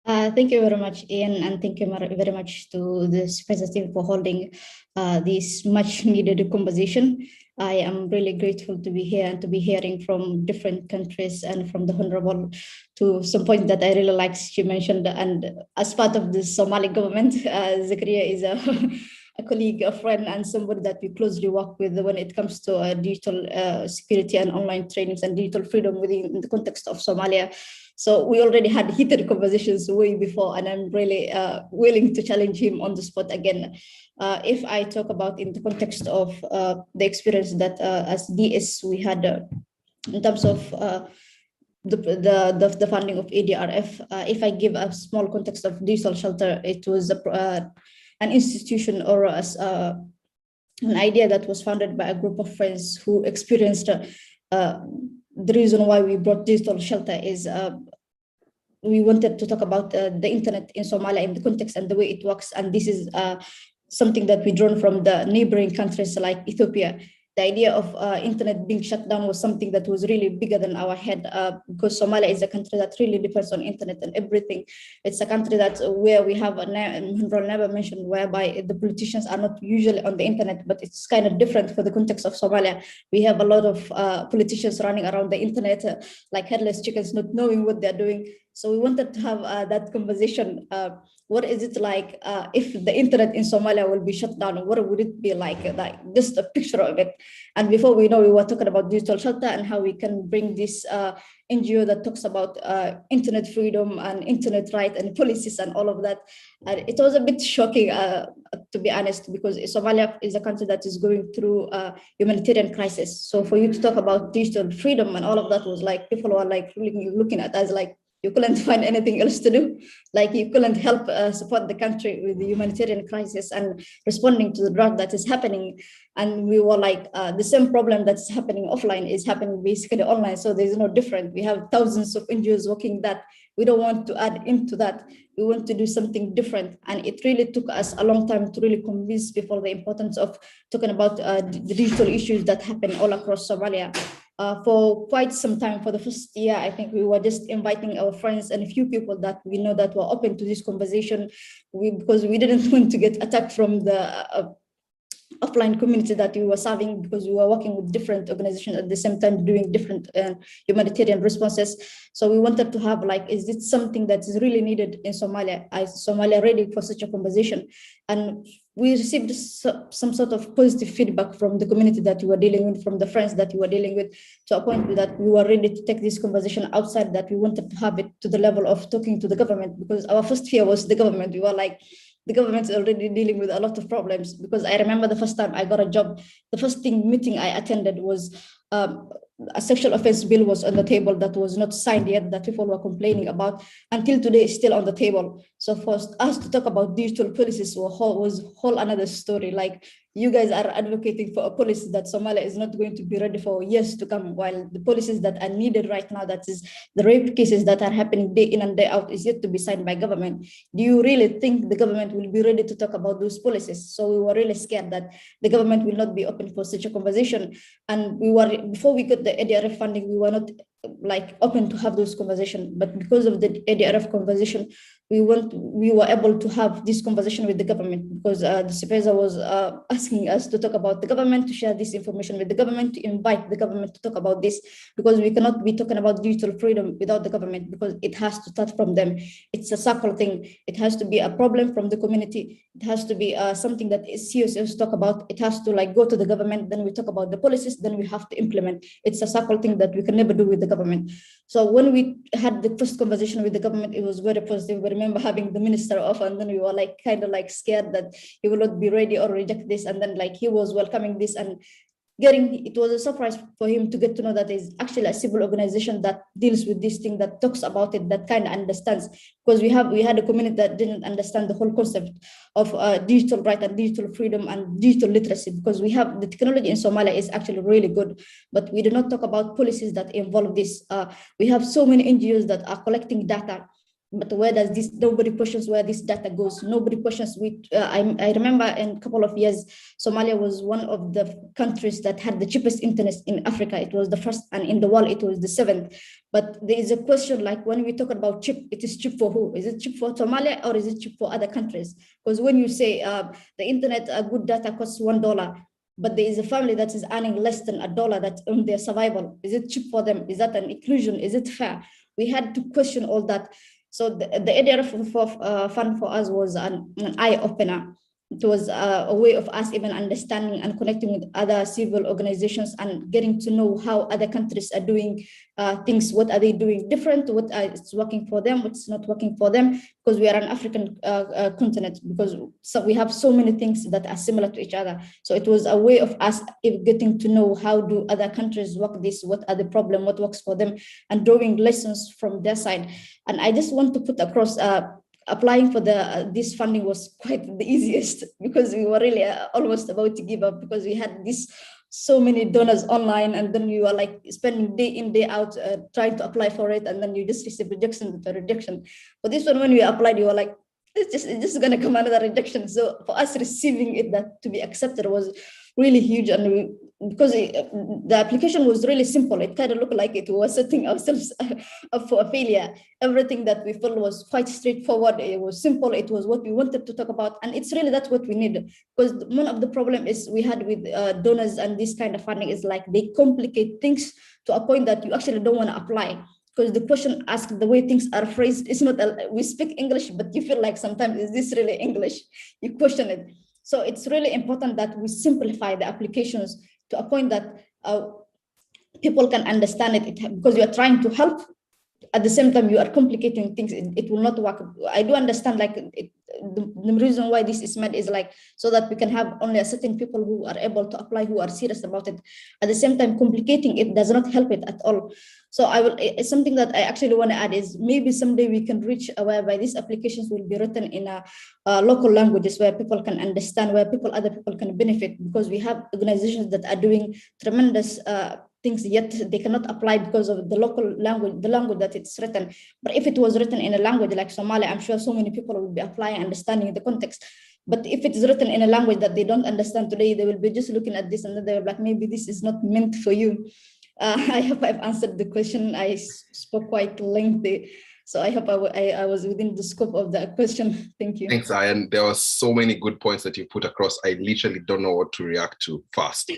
Thank you very much, Ian, and thank you very much to this representative for holding this much needed conversation. I am really grateful to be here and to be hearing from different countries and from the Honorable to some point that I really liked she mentioned. And as part of the Somali government, Zakaria is a colleague, a friend, and somebody that we closely work with when it comes to digital security and online trainings and digital freedom within the context of Somalia. So we already had heated conversations way before, and I'm really willing to challenge him on the spot again. If I talk about in the context of the experience that as DS we had in terms of the funding of ADRF, if I give a small context of Digital Shelter, it was an institution or an idea that was founded by a group of friends who experienced the reason why we brought Digital Shelter is we wanted to talk about the internet in Somalia in the context and the way it works. And this is something that we drawn from the neighboring countries like Ethiopia. The idea of internet being shut down was something that was really bigger than our head because Somalia is a country that really depends on internet and everything. It's a country that where we have never mentioned whereby the politicians are not usually on the internet, but it's kind of different for the context of Somalia. We have a lot of politicians running around the internet like headless chickens, not knowing what they're doing. So we wanted to have that conversation. What is it like if the internet in Somalia will be shut down? What would it be like just a picture of it? And before we know, we were talking about Digital Shelter and how we can bring this NGO that talks about internet freedom and internet right and policies and all of that. And it was a bit shocking, to be honest, because Somalia is a country that is going through a humanitarian crisis. So for you to talk about digital freedom and all of that was like, people were like really looking at us like, you couldn't find anything else to do. Like you couldn't help support the country with the humanitarian crisis and responding to the drought that is happening. And we were like, the same problem that's happening offline is happening basically online. So there's no different. We have thousands of NGOs working that. We don't want to add into that. We want to do something different. And it really took us a long time to really convince people the importance of talking about the digital issues that happen all across Somalia. For quite some time, for the first year, I think we were just inviting our friends and a few people that we know that were open to this conversation because we didn't want to get attacked from the offline community that we were serving because we were working with different organizations at the same time doing different humanitarian responses. So we wanted to have like, is it something that is really needed in Somalia? Is Somalia ready for such a conversation? And we received some sort of positive feedback from the community that you were dealing with, from the friends that you were dealing with, to a point that we were ready to take this conversation outside, that we wanted to have it to the level of talking to the government, because our first fear was the government. We were like, the government is already dealing with a lot of problems, because I remember the first time I got a job, the first meeting I attended was a sexual offense bill was on the table that was not signed yet, that people were complaining about. Until today, it's still on the table. So for us to talk about digital policies was whole another story. Like, you guys are advocating for a policy that Somalia is not going to be ready for years to come, while the policies that are needed right now, that is the rape cases that are happening day in and day out, is yet to be signed by government. Do you really think the government will be ready to talk about those policies? So we were really scared that the government will not be open for such a conversation. And we were, before we got the ADRF funding, we were not like open to have those conversations. But because of the ADRF conversation, we were able to have this conversation with the government, because the CPESA was asking us to talk about the government, to share this information with the government, to invite the government to talk about this, because we cannot be talking about digital freedom without the government, because it has to start from them. It's a circle thing. It has to be a problem from the community. It has to be something that CSOs talk about. It has to like go to the government, then we talk about the policies, then we have to implement. It's a circle thing that we can never do with the government. So when we had the first conversation with the government, it was very positive. We remember having the minister off, and then we were like kind of like scared that he will not be ready or reject this, and then like he was welcoming this, and it was a surprise for him to get to know that there's actually a civil organization that deals with this thing, that talks about it, that kind of understands, because we had a community that didn't understand the whole concept of digital right and digital freedom and digital literacy, because we have the technology in Somalia is actually really good, but we do not talk about policies that involve this. We have so many NGOs that are collecting data, but where does this, nobody questions where this data goes. Nobody questions. I remember in a couple of years, Somalia was one of the countries that had the cheapest internet in Africa. It was the first, and in the world, it was the 7th. But there is a question, like when we talk about cheap, it is cheap for who? Is it cheap for Somalia, or is it cheap for other countries? Because when you say the internet, good data costs $1, but there is a family that is earning less than $1 that's on their survival. Is it cheap for them? Is that an inclusion? Is it fair? We had to question all that. So the ADRF fund for us was an eye-opener. It was a way of us even understanding and connecting with other civil organizations and getting to know how other countries are doing things. What are they doing different? What is working for them? What's not working for them? Because we are an African continent, because we have so many things that are similar to each other. So it was a way of us getting to know how do other countries work this, what are the problems, what works for them, and drawing lessons from their side. And I just want to put across, applying for this funding was quite the easiest, because we were really almost about to give up, because we had so many donors online, and then you are like spending day in, day out trying to apply for it, and then you just receive rejection after rejection. For this one, when we applied, you were like, it's just going to come another rejection. So for us, receiving it, that to be accepted, was really huge. And because the application was really simple, it kind of looked like it was setting ourselves up for a failure. Everything that we felt was quite straightforward. It was simple. It was what we wanted to talk about. And it's really that's what we need. Because one of the problem is we had with donors and this kind of funding is like they complicate things to a point that you actually don't want to apply. Because the question asked, the way things are phrased, it's not, we speak English, but you feel like sometimes, is this really English? You question it. So it's really important that we simplify the applications to a point that people can understand it, because you are trying to help. At the same time, you are complicating things. It will not work. I do understand, like the reason why this is meant is like so that we can have only a certain people who are able to apply, who are serious about it. At the same time, complicating it does not help it at all. So it's something that I actually want to add is maybe someday we can reach whereby these applications will be written in local languages where people can understand, where other people can benefit, because we have organizations that are doing tremendous things, yet they cannot apply because of the local language, the language that it's written. But if it was written in a language like Somali, I'm sure so many people would be applying, understanding the context. But if it is written in a language that they don't understand today, they will be just looking at this and then they're like, maybe this is not meant for you. I hope I've answered the question. I spoke quite lengthy. So I hope I was within the scope of that question. Thank you. Thanks, Ayan. There were so many good points that you put across. I literally don't know what to react to fast.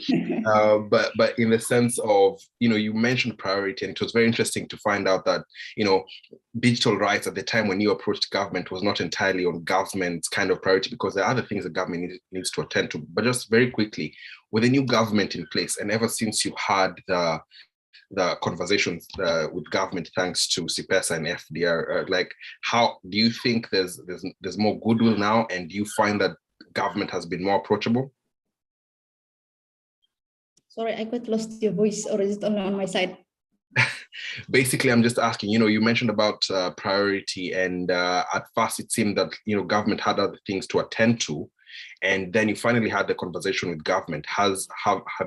But in the sense of, you mentioned priority, and it was very interesting to find out that, digital rights at the time when you approached government was not entirely on government's kind of priority, because there are other things the government needs to attend to. But just very quickly, with the new government in place, and ever since you've had the conversations with government, thanks to CPESA and FDR, like, how do you think there's more goodwill now, and do you find that government has been more approachable? Sorry, I quite lost your voice, or is it only on my side? Basically, I'm just asking, you mentioned about priority, and at first it seemed that, government had other things to attend to, and then you finally had the conversation with government. Have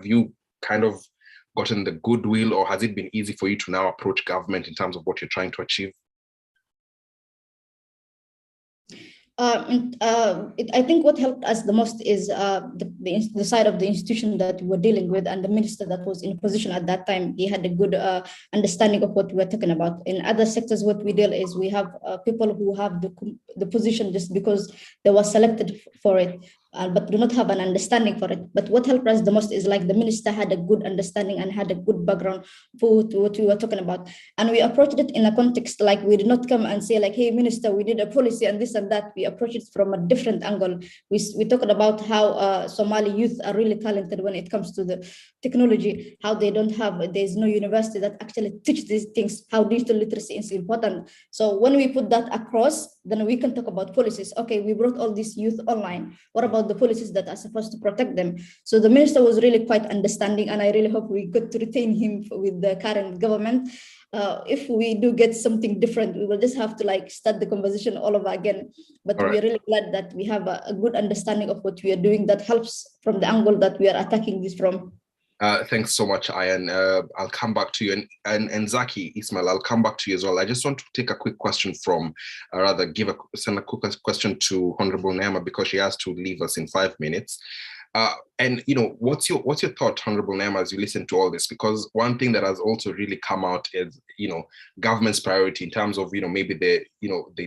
you kind of gotten the goodwill, or has it been easy for you to now approach government in terms of what you're trying to achieve? I think what helped us the most is the side of the institution that we were dealing with, and the minister that was in position at that time. He had a good understanding of what we were talking about. In other sectors, what we deal is we have people who have the position just because they were selected for it, but do not have an understanding for it. But what helped us the most is like the minister had a good understanding and had a good background for what we were talking about. And we approached it in a context like we did not come and say like, hey, minister, we did a policy and this and that. We approached it from a different angle. We talked about how Somali youth are really talented when it comes to the technology, how they don't have, there's no university that actually teach these things, how digital literacy is important. So when we put that across, then we can talk about policies. Okay, we brought all these youth online. What about the policies that are supposed to protect them? So the minister was really quite understanding, and I really hope we get to retain him with the current government. If we do get something different, we will just have to like start the conversation all over again. But we're really glad that we have a good understanding of what we are doing that helps from the angle that we are attacking this from. Thanks so much, Ayan. I'll come back to you. And Zaki, Ismail, I'll come back to you as well. I just want to take a quick question from, send a quick question to Honorable Neema, because she has to leave us in 5 minutes. And what's your thought, Honorable Neema, as you listen to all this? Because one thing that has also really come out is government's priority in terms of maybe they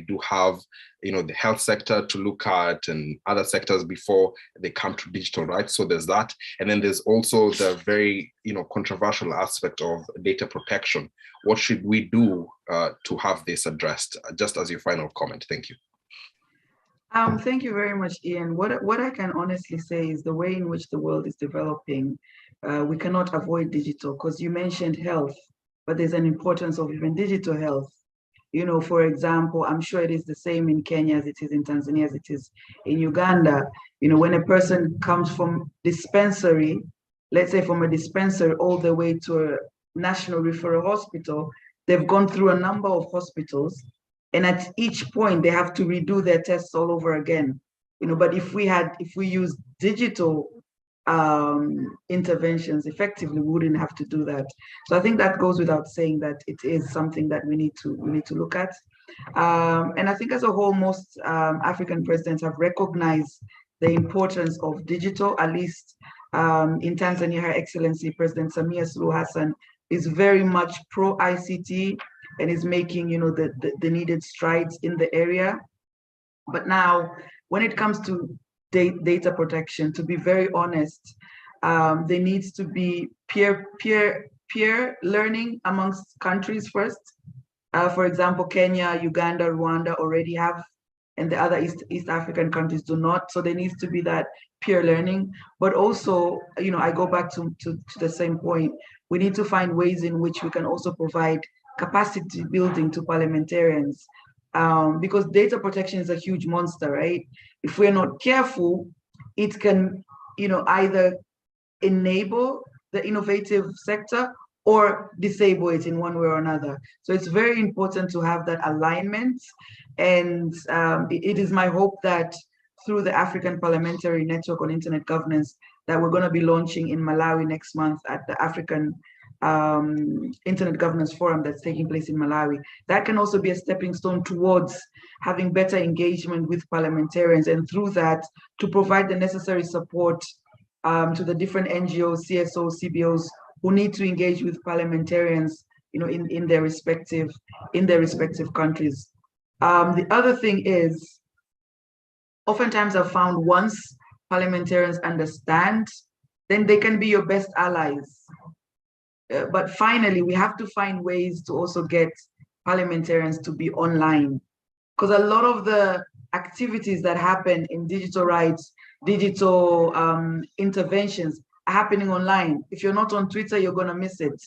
do have the health sector to look at and other sectors before they come to digital rights. So there's that, and then there's also the very controversial aspect of data protection. What should we do to have this addressed? Just as your final comment. Thank you. Thank you very much, Ian. What I can honestly say is the way in which the world is developing, we cannot avoid digital, because you mentioned health, but there's an importance of even digital health. For example, I'm sure it is the same in Kenya as it is in Tanzania, as it is in Uganda. When a person comes from dispensary, let's say from a dispensary all the way to a national referral hospital, they've gone through a number of hospitals. And at each point, they have to redo their tests all over again. But if we use digital interventions effectively, we wouldn't have to do that. So I think that goes without saying that it is something that we need to look at. And I think as a whole, most African presidents have recognized the importance of digital. At least in Tanzania, Her Excellency President Samia Suluhu Hassan is very much pro ICT and is making the needed strides in the area. But now, when it comes to data protection, to be very honest, there needs to be peer learning amongst countries first. For example, Kenya, Uganda, Rwanda already have, and the other East African countries do not. So there needs to be that peer learning. But also, I go back to the same point. We need to find ways in which we can also provide capacity building to parliamentarians, because data protection is a huge monster, right? If we're not careful, it can, either enable the innovative sector or disable it in one way or another. So it's very important to have that alignment. And it is my hope that through the African Parliamentary Network on Internet Governance that we're going to be launching in Malawi next month at the African Internet Governance Forum that's taking place in Malawi. That can also be a stepping stone towards having better engagement with parliamentarians, and through that to provide the necessary support to the different NGOs, CSOs, CBOs who need to engage with parliamentarians, in their respective countries. The other thing is, oftentimes I've found once parliamentarians understand, then they can be your best allies. But finally, we have to find ways to also get parliamentarians to be online, because a lot of the activities that happen in digital rights, digital interventions are happening online. If you're not on Twitter, you're going to miss it,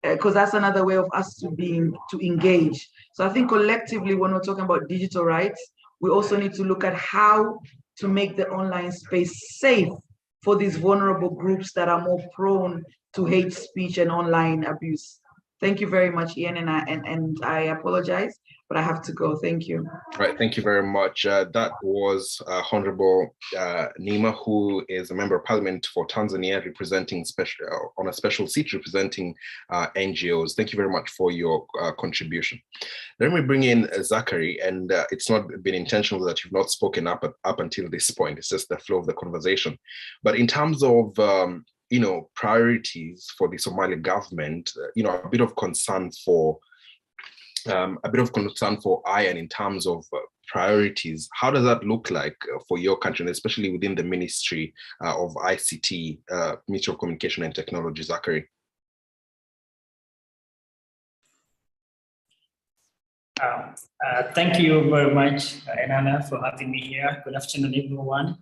because that's another way of us to engage. So I think collectively, when we're talking about digital rights, we also need to look at how to make the online space safe for these vulnerable groups that are more prone to hate speech and online abuse. Thank you very much, Ian, and I apologize, but I have to go. Thank you. Right, thank you very much. That was Honorable Nima, who is a member of Parliament for Tanzania, representing on a special seat representing NGOs. Thank you very much for your contribution. Let me bring in Zachary, and it's not been intentional that you've not spoken up until this point. It's just the flow of the conversation. But in terms of priorities for the Somali government, a bit of concern for Ian in terms of priorities. How does that look like for your country, and especially within the Ministry of ICT, Ministry of Communication and Technology, Zachary? Thank you very much, Enana, for having me here. Good afternoon, everyone.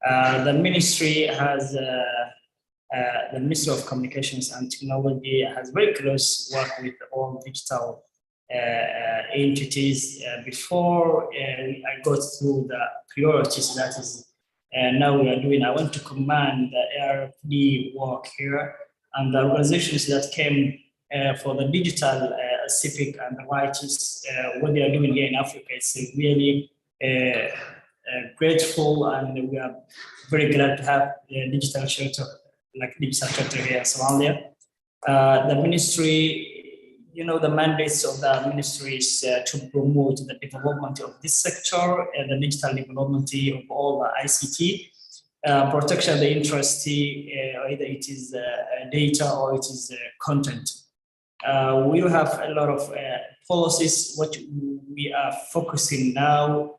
The ministry has, the Ministry of Communications and Technology has very close work with all digital entities. Before I go through the priorities that is now we are doing, I want to commend the ARFD work here and the organizations that came for the digital civic and rights. What they are doing here in Africa is really grateful, and we are very glad to have a digital shelter here in Somalia. The ministry, the mandates of the ministry is to promote the development of this sector and the digital development of all the ICT, protection of the interest, either it is data or it is content. We have a lot of policies. What we are focusing now,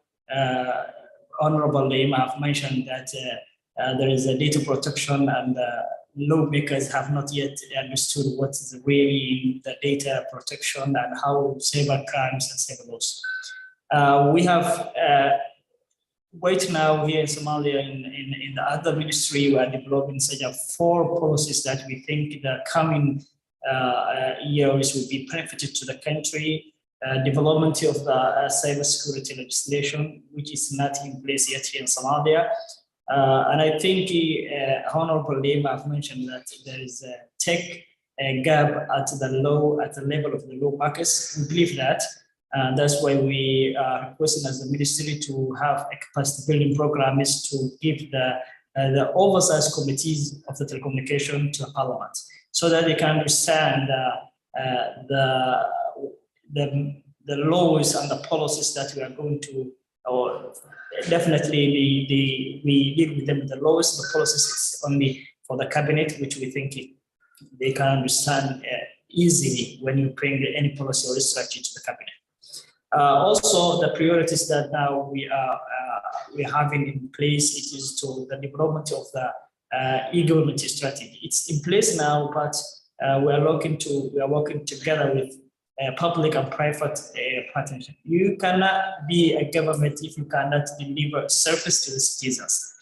Honorable Lima have mentioned that there is a data protection, and lawmakers have not yet understood what is really the data protection and how cyber crimes and cyber laws. We have right now here in Somalia, in the other ministry, we are developing such a 4 policies that we think the coming years will be benefited to the country. Development of the cybersecurity legislation, which is not in place yet here in Somalia. And I think Honorable Lima have mentioned that there is a tech gap at the level of the lawmakers. We believe that. And that's why we are requesting as a ministry to have a capacity building program is to give the oversight committees of the telecommunication to Parliament, so that they can understand the laws and the policies that we are going to, or definitely we deal with them. The laws, the policies is only for the cabinet, which we think they can understand easily when you bring any policy or strategy to the cabinet. Also, the priorities that now we are having in place, it is to the development of the e-government strategy. It's in place now, but we are working together with public and private partnership. You cannot be a government if you cannot deliver service to the citizens.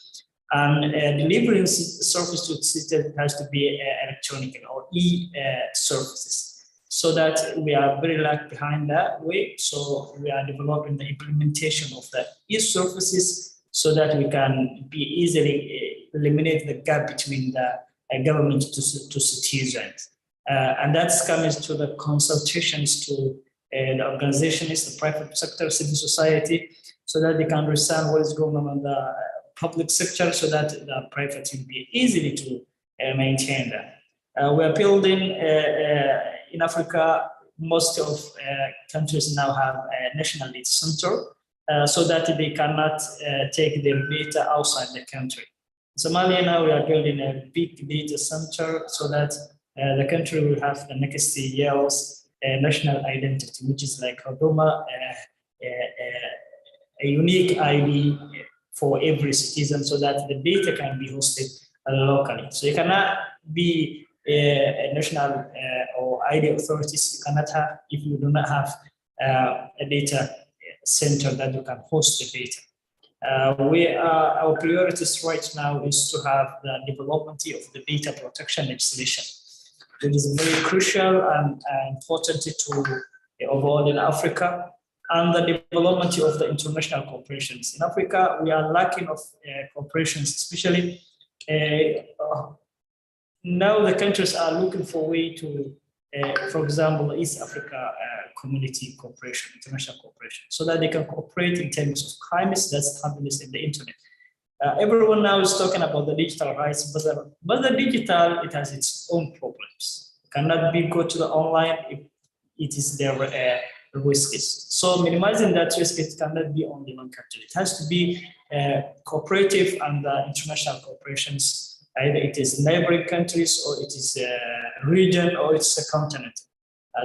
And delivering service to the citizens has to be electronic or e-services. So that we are very lag behind that way. So we are developing the implementation of the e-services so that we can be easily eliminate the gap between the government to citizens. And that's coming to the consultations to the organizations, the private sector, civil society, so that they can understand what is going on in the public sector, so that the private will be easily to maintain that. We are building in Africa, most of countries now have a national data center, so that they cannot take their data outside the country. In Somalia now we are building a big data center so that the country will have the next year's national identity, which is like Huduma, a unique ID for every citizen, so that the data can be hosted locally. So you cannot be a national or ID authorities, you cannot have if you do not have a data center that you can host the data. Our priorities right now is to have the development of the data protection legislation. It is very crucial and important to overall in Africa, and the development of the international corporations. In Africa, we are lacking of corporations, especially now the countries are looking for a way to for example, East Africa Community Cooperation, international cooperation, so that they can cooperate in terms of crimes that's happening in the internet. Everyone now is talking about the digital rights, but the digital, it has its own problems. It cannot be go to the online if it is their risks. So minimizing that risk, it cannot be only one country. It has to be cooperative and international cooperations. Either it is neighboring countries, or it is a region, or it's a continent.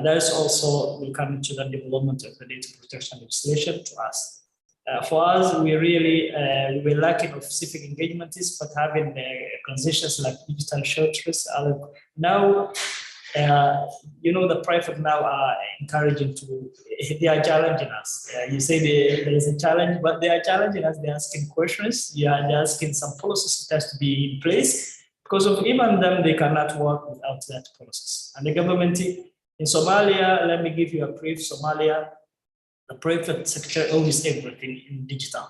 That is also will come into the development of the data protection legislation to us. For us, we really we're lacking of civic engagement, but having transitions like digital shelters. Now, the private now are encouraging they are challenging us. You say there is a challenge, but they are challenging us. They're asking questions. They're asking some policies that has to be in place, because of even them, they cannot work without that process. And the government in Somalia, let me give you a brief. Somalia, the private sector owns everything in digital.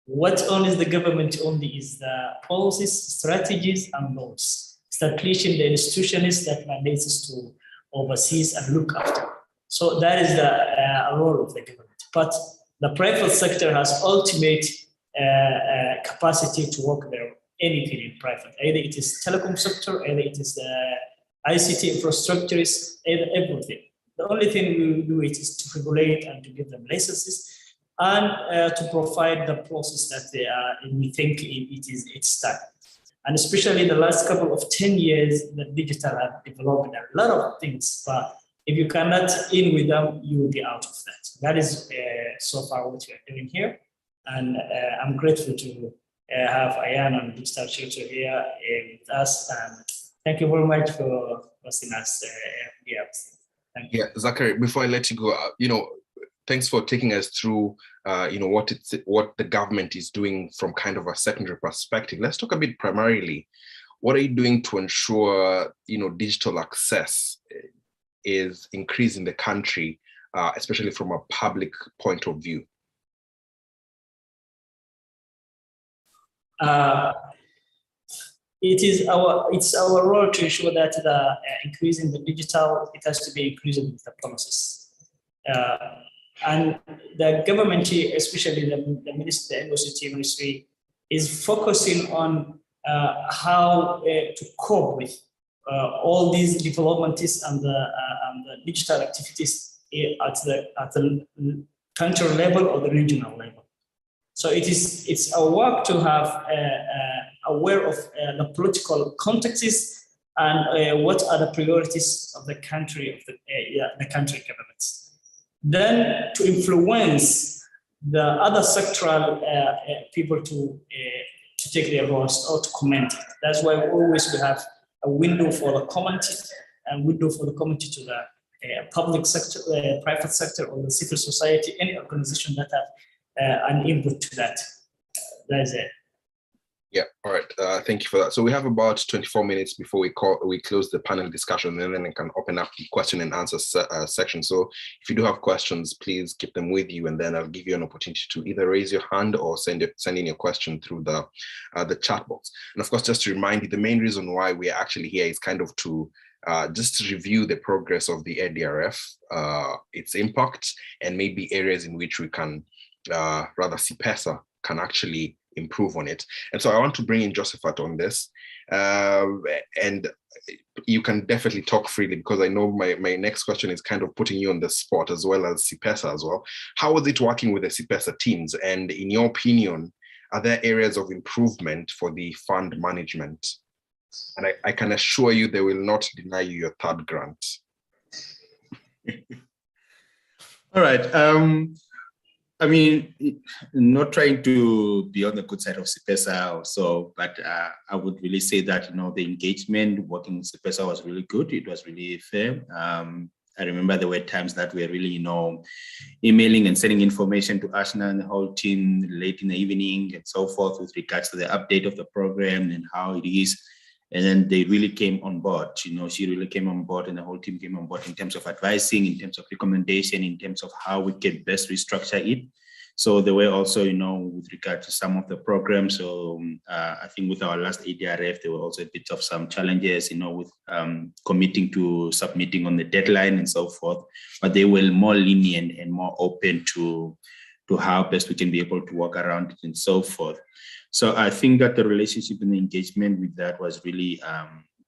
What owns the government only is the policies, strategies, and laws. Establishing the institutions that mandates us to oversee and look after. So that is the role of the government. But the private sector has ultimate capacity to work there anything in private. Either it is telecom sector, either it is the ICT infrastructures, either everything. The only thing we will do is to regulate and to give them licenses and to provide the process that they are. And we think it's done. And especially the last couple of 10 years, the digital have developed a lot of things, but if you cannot in with them, you will be out of that. That is so far what we are doing here. And I'm grateful to have Ayan and Digital Shelter here with us. And thank you very much for hosting us here. Thank you. Yeah, Zachary, before I let you go, thanks for taking us through, what the government is doing from kind of a secondary perspective. Let's talk a bit primarily. What are you doing to ensure, digital access is increased in the country, especially from a public point of view? It's our role to ensure that the increasing the digital, it has to be inclusive with the policies. And the government, especially the ministry, the ICT ministry, is focusing on how to cope with all these developments and the digital activities at the country level or the regional level. So it's our work to have aware of the political contexts and what are the priorities of the country the country governments. Then to influence the other sectoral people to take their roles or to comment it. That's why we always have a window for the comment and window for the community to the public sector, private sector, or the civil society, any organization that have an input to that. That is it. Yeah, all right. Thank you for that. So we have about 24 minutes before we close the panel discussion, and then I can open up the question and answer section. So if you do have questions, please keep them with you, and then I'll give you an opportunity to either raise your hand or send in your question through the chat box. And of course, just to remind you, the main reason why we are actually here is kind of to just review the progress of the ADRF, its impact, and maybe areas in which we can, rather CPESA can actually improve on it. And so I want to bring in Josephat on this, and you can definitely talk freely, because I know my next question is kind of putting you on the spot, as well as CPESA as well. How was it working with the CPESA teams? And in your opinion, are there areas of improvement for the fund management? And I can assure you they will not deny you your third grant. All right. I mean, not trying to be on the good side of CPESA or so, but I would really say that, the engagement working with CPESA was really good. It was really fair. I remember there were times that we were really, emailing and sending information to Ashna and the whole team late in the evening and so forth with regards to the update of the program and how it is. And then they really came on board. She really came on board, and the whole team came on board in terms of advising, in terms of recommendation, in terms of how we can best restructure it. So there were also, with regard to some of the programs. So I think with our last ADRF, there were also a bit of some challenges, with committing to submitting on the deadline and so forth. But they were more lenient and more open to how best we can be able to work around it and so forth. So I think that the relationship and the engagement with that was really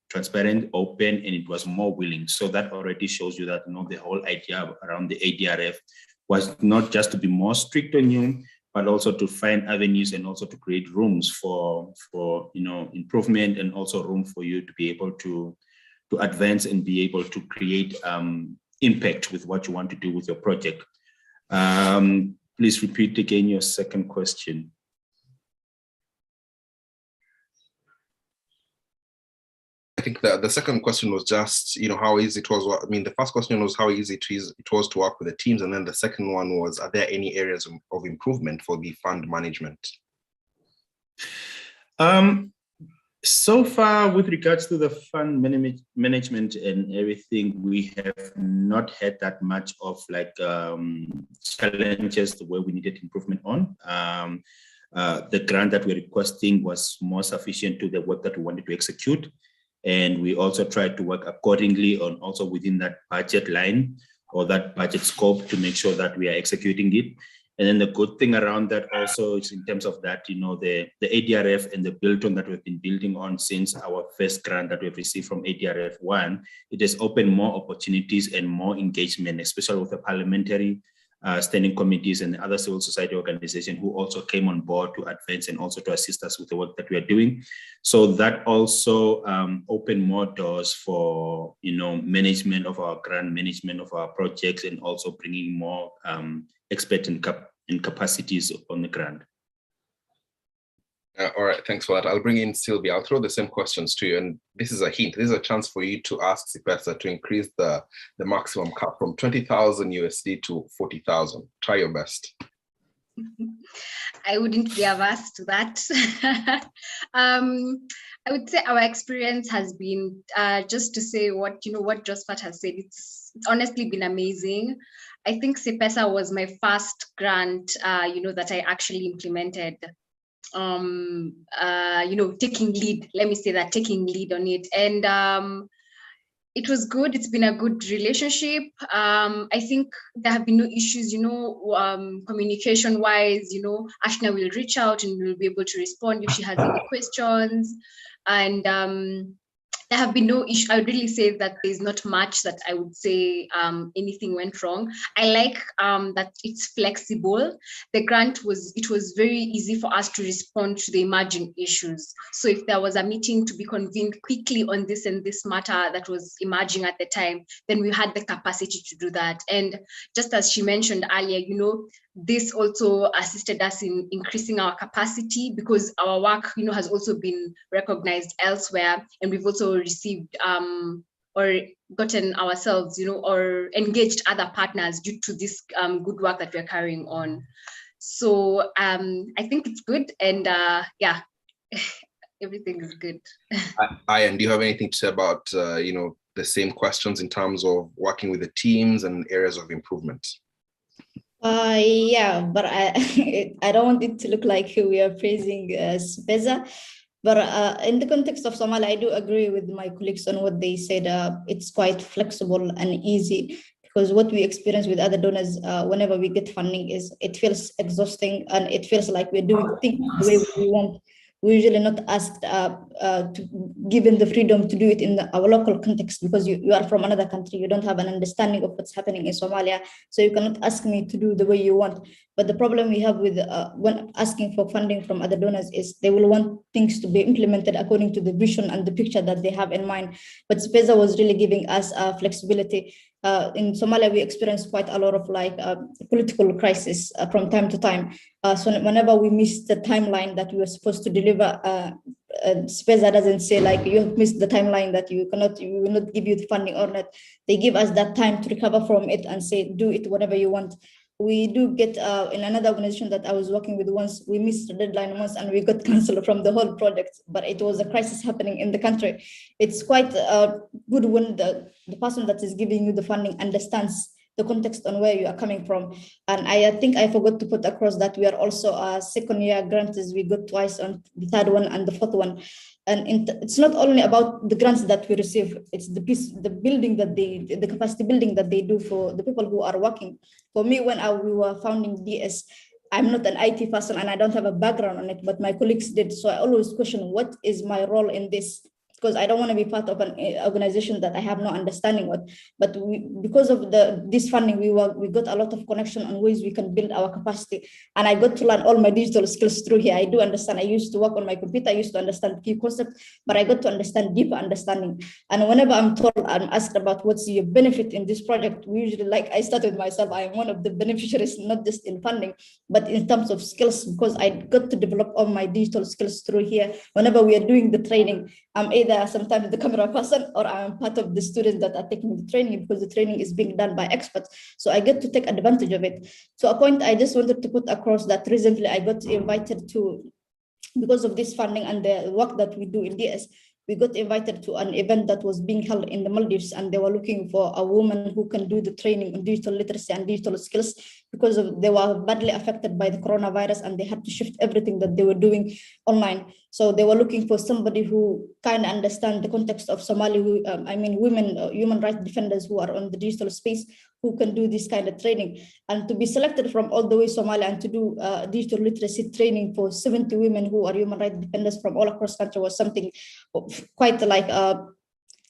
transparent, open, and it was more willing. So that already shows you that, the whole idea around the ADRF was not just to be more strict on you, but also to find avenues and also to create rooms for improvement, and also room for you to be able to advance and be able to create impact with what you want to do with your project. Please repeat again your second question. I think the second question was just, how easy it was. The first question was how easy it was to work with the teams. And then the second one was, are there any areas of improvement for the fund management? So far, with regards to the fund management and everything, we have not had that much of challenges where we needed improvement on. The grant that we're requesting was more sufficient to the work that we wanted to execute. And we also tried to work accordingly on also within that budget line or that budget scope to make sure that we are executing it. And then the good thing around that also is in terms of that, the ADRF and the build-on that we've been building on since our first grant that we've received from ADRF 1, it has opened more opportunities and more engagement, especially with the parliamentary standing committees and other civil society organizations who also came on board to advance and also to assist us with the work that we are doing. So that also opened more doors for, management of our grant, management of our projects, and also bringing more expert and capacities on the ground. All right, thanks for that. I'll bring in Sylvia. I'll throw the same questions to you. And this is a hint. This is a chance for you to ask CPESA to increase the maximum cap from 20,000 USD to 40,000. Try your best. I wouldn't be averse to that. I would say our experience has been, just to say what Josephat has said, it's honestly been amazing. I think CPESA was my first grant, that I actually implemented. Taking lead, let me say that, taking lead on it. And it was good. It's been a good relationship. I think there have been no issues, communication wise, Ashna will reach out and will be able to respond if she has any questions. And there have been no issue. I would really say that there's not much that I would say anything went wrong. I like that it's flexible. The grant was very easy for us to respond to the emerging issues. So if there was a meeting to be convened quickly on this and this matter that was emerging at the time, then we had the capacity to do that. And just as she mentioned earlier, this also assisted us in increasing our capacity because our work, has also been recognized elsewhere, and we've also received or gotten ourselves, or engaged other partners due to this good work that we're carrying on. So I think it's good, and yeah, everything is good. Ian, do you have anything to say about the same questions in terms of working with the teams and areas of improvement? Yeah, but I don't want it to look like we are praising CPESA. But in the context of Somalia, I do agree with my colleagues on what they said. It's quite flexible and easy, because what we experience with other donors whenever we get funding is it feels exhausting, and it feels like we're doing things the way we want. We're usually not asked given the freedom to do it in our local context, because you are from another country. You don't have an understanding of what's happening in Somalia. So you cannot ask me to do the way you want. But the problem we have with when asking for funding from other donors is they will want things to be implemented according to the vision and the picture that they have in mind. But CPESA was really giving us flexibility. In Somalia, we experience quite a lot of political crisis from time to time. So whenever we miss the timeline that we were supposed to deliver, CPESA doesn't say you have missed the timeline, that we will not give you the funding or not. They give us that time to recover from it and say, do it whatever you want. We do get in another organization that I was working with once, we missed the deadline once and we got canceled from the whole project, but it was a crisis happening in the country. It's quite good when the person that is giving you the funding understands the context on where you are coming from. And I think I forgot to put across that we are also a second year grantees. We got twice on the third one and the fourth one. And it's not only about the grants that we receive, it's the building that the capacity building that they do for the people who are working. For me, when we were founding DS, I'm not an IT person and I don't have a background on it, but my colleagues did. So I always question, what is my role in this? Because I don't want to be part of an organization that I have no understanding of. But because of this funding, we got a lot of connection on ways we can build our capacity. And I got to learn all my digital skills through here. I do understand. I used to work on my computer. I used to understand key concepts, but I got to understand deeper understanding. And whenever I'm asked about what's your benefit in this project, we usually, like I started with myself, I am one of the beneficiaries, not just in funding, but in terms of skills, because I got to develop all my digital skills through here. Whenever we are doing the training, I'm either sometimes the camera person or I'm part of the students that are taking the training, because the training is being done by experts. So I get to take advantage of it. So a point I just wanted to put across that recently I got invited to, because of this funding and the work that we do in DS, we got invited to an event that was being held in the Maldives, and they were looking for a woman who can do the training on digital literacy and digital skills, because they were badly affected by the coronavirus and they had to shift everything that they were doing online. So they were looking for somebody who kind of understand the context of Somali, women, human rights defenders who are on the digital space, who can do this kind of training. And to be selected from all the way Somalia and to do digital literacy training for 70 women who are human rights defenders from all across country was something quite like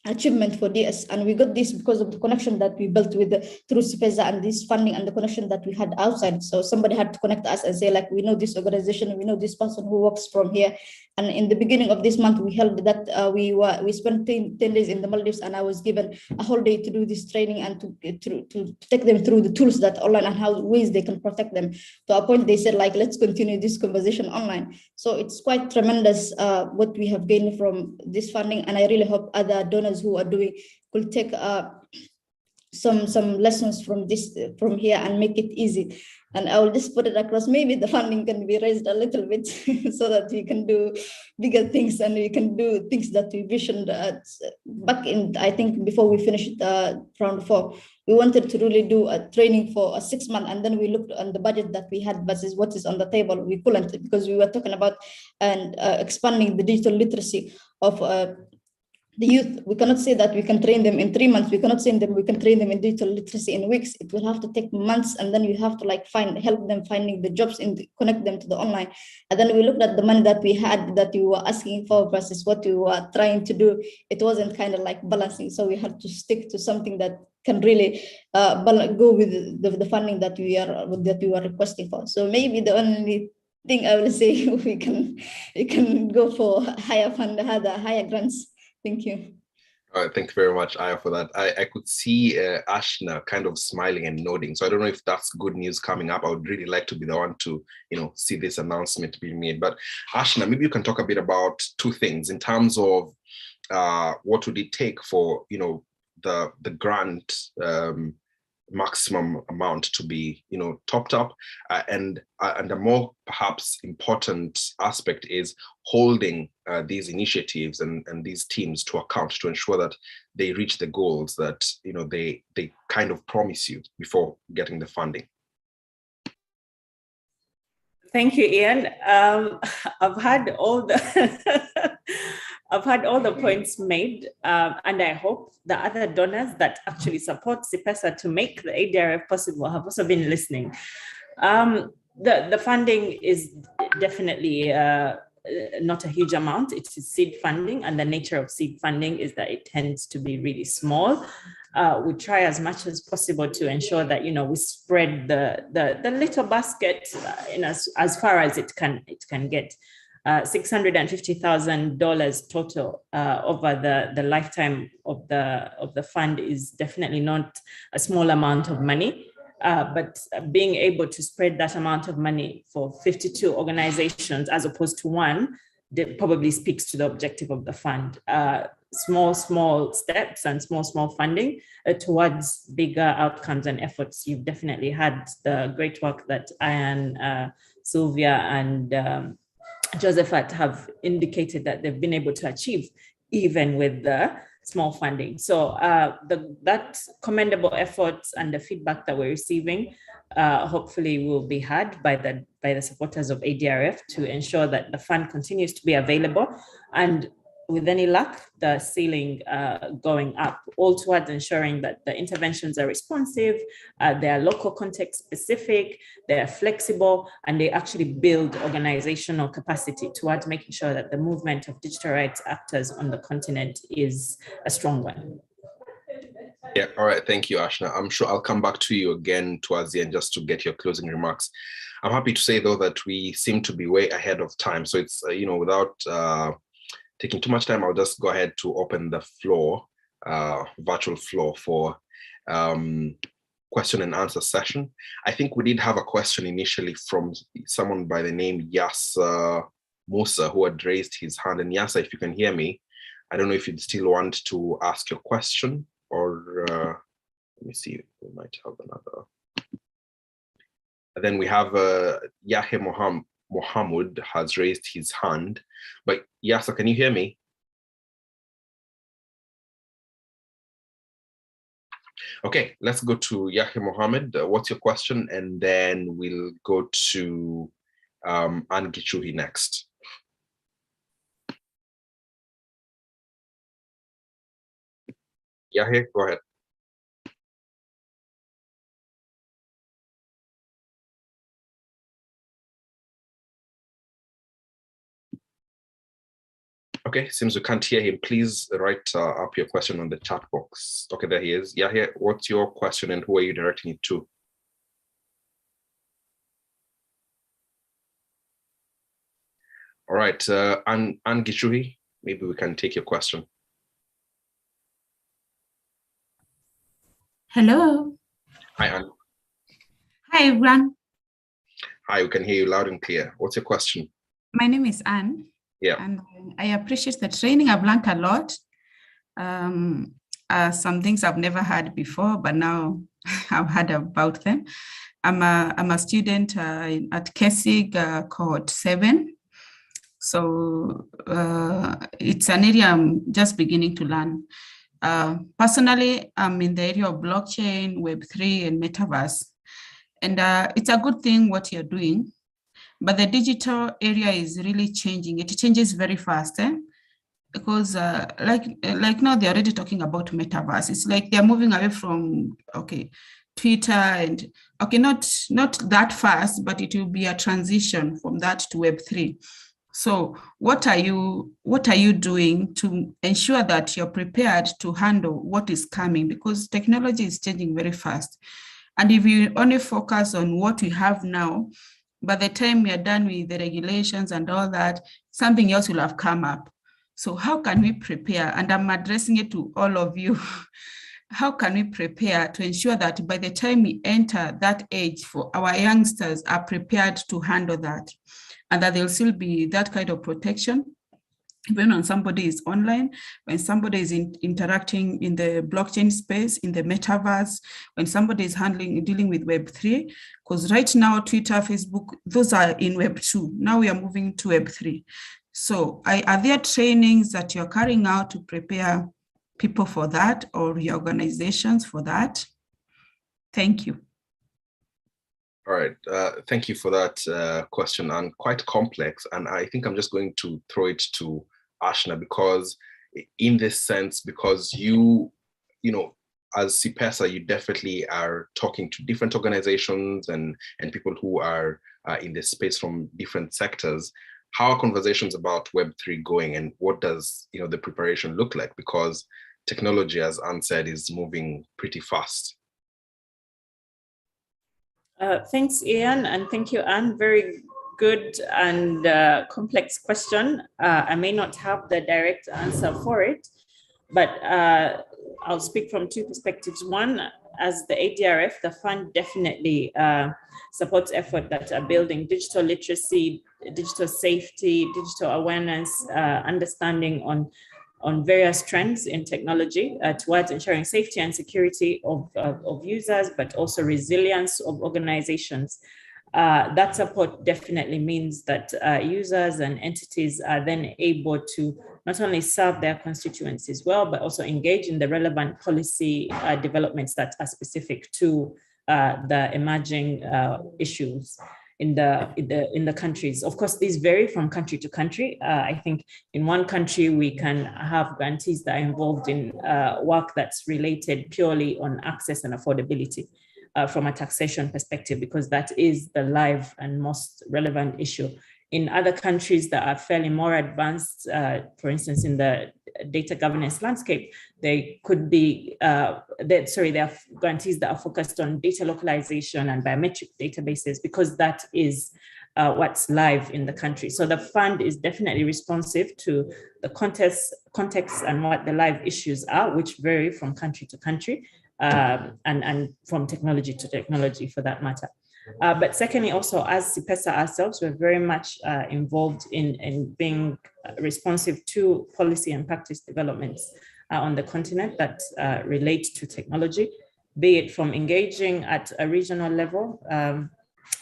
achievement for DS. And we got this because of the connection that we built with through CIPESA and this funding and the connection that we had outside. So somebody had to connect us and say, like, we know this organization, we know this person who works from here. And in the beginning of this month, we held that we spent 10 days in the Maldives, and I was given a whole day to do this training and to take them through the tools that online and how ways they can protect them. To a point, they said, like, let's continue this conversation online. So it's quite tremendous what we have gained from this funding. And I really hope other donors who are doing could take some lessons from here and make it easy. And I will just put it across, maybe the funding can be raised a little bit so that we can do bigger things and we can do things that we visioned back in, I think before we finished round 4, we wanted to really do a training for a 6 month, and then we looked on the budget that we had versus what is on the table. We couldn't, because we were talking about expanding the digital literacy of the youth. We cannot say that we can train them in 3 months. We cannot say that we can train them in digital literacy in weeks. It will have to take months, and then you have to help them finding the jobs and connect them to the online. And then we looked at the money that we had that we were asking for versus what we were trying to do. It wasn't kind of like balancing. So we had to stick to something that can really go with the funding that we were requesting for. So maybe the only thing I will say, we can go for higher grants. Thank you. All right, thank you very much, Aya, for that. I could see Ashna kind of smiling and nodding. So I don't know if that's good news coming up. I would really like to be the one to, see this announcement being made. But Ashna, maybe you can talk a bit about two things in terms of what would it take for, the grant maximum amount to be, topped up, and a more perhaps important aspect is holding these initiatives and these teams to account to ensure that they reach the goals that they kind of promise you before getting the funding. Thank you, Ian. I've had all the points made, and I hope the other donors that actually support CIPESA to make the ADRF possible have also been listening. The funding is definitely not a huge amount. It is seed funding, and the nature of seed funding is that it tends to be really small. We try as much as possible to ensure that we spread the little basket as far as it can get. $650,000 total over the lifetime of the fund is definitely not a small amount of money. But being able to spread that amount of money for 52 organizations as opposed to one, probably speaks to the objective of the fund. Small steps and small funding towards bigger outcomes and efforts. You've definitely had the great work that Ian, Sylvia, and Josephat have indicated that they've been able to achieve, even with the small funding. So that commendable efforts and the feedback that we're receiving hopefully will be had by the supporters of ADRF to ensure that the fund continues to be available, and with any luck, the ceiling going up, all towards ensuring that the interventions are responsive, they are local context specific, they are flexible, and they actually build organizational capacity towards making sure that the movement of digital rights actors on the continent is a strong one. Yeah, all right, thank you, Ashna. I'm sure I'll come back to you again towards the end just to get your closing remarks. I'm happy to say, though, that we seem to be way ahead of time. So it's, without taking too much time, I'll just go ahead to open the floor, virtual floor for question and answer session. I think we did have a question initially from someone by the name Yasa Musa, who had raised his hand. And Yasa, if you can hear me, I don't know if you'd still want to ask your question, or let me see, we might have another. And then we have Yahya Mohammed has raised his hand, but Yasa, can you hear me? Okay, let's go to Yahya Mohammed. What's your question? And then we'll go to Anne Gichuhi next. Yahya, go ahead. Okay, seems we can't hear him. Please write up your question on the chat box. Okay, there he is. Yahya, what's your question and who are you directing it to? All right, Anne Gichuhi, maybe we can take your question. Hello. Hi, Anne. Hi, everyone. Hi, we can hear you loud and clear. What's your question? My name is Anne. Yeah. And I appreciate the training. I've learned a lot. Some things I've never heard before, but now I've heard about them. I'm a student at KESIG cohort 7. So it's an area I'm just beginning to learn. Personally, I'm in the area of blockchain, Web3, and metaverse. And it's a good thing what you're doing, but the digital area is really changing. It changes very fast, because like now they're already talking about metaverse. It's like they're moving away from, Twitter and, not that fast, but it will be a transition from that to Web3. So what are you doing to ensure that you're prepared to handle what is coming? Because technology is changing very fast. And if you only focus on what we have now, by the time we are done with the regulations and all that, something else will have come up. So how can we prepare? And I'm addressing it to all of you. How can we prepare to ensure that by the time we enter that age, for our youngsters are prepared to handle that, and that there'll still be that kind of protection, even when somebody is online, when somebody is interacting in the blockchain space, in the metaverse, when somebody is dealing with Web3, because right now, Twitter, Facebook, those are in Web2. Now we are moving to Web3. So are there trainings that you're carrying out to prepare people for that, or your organizations for that? Thank you. All right, thank you for that question, and quite complex. And I think I'm just going to throw it to Ashna, because in this sense, because you as CPESA, you definitely are talking to different organizations and people who are in this space from different sectors. How are conversations about Web3 going, and what does the preparation look like? Because technology, as Anne said, is moving pretty fast. Thanks, Ian, and thank you, Anne. Very good and complex question. I may not have the direct answer for it, but I'll speak from two perspectives. One, as the ADRF, the fund definitely supports efforts that are building digital literacy, digital safety, digital awareness, understanding on various trends in technology towards ensuring safety and security of users, but also resilience of organizations. That support definitely means that users and entities are then able to not only serve their constituencies well, but also engage in the relevant policy developments that are specific to the emerging issues in the countries. Of course, these vary from country to country. I think in one country, we can have grantees that are involved in work that's related purely on access and affordability from a taxation perspective, because that is the live and most relevant issue. In other countries that are fairly more advanced, for instance, in the data governance landscape, they could be, there are grantees that are focused on data localization and biometric databases, because that is what's live in the country. So the fund is definitely responsive to the context and what the live issues are, which vary from country to country, and from technology to technology for that matter. But secondly, also as CIPESA ourselves, we're very much involved in being responsive to policy and practice developments on the continent that relate to technology, be it from engaging at a regional level,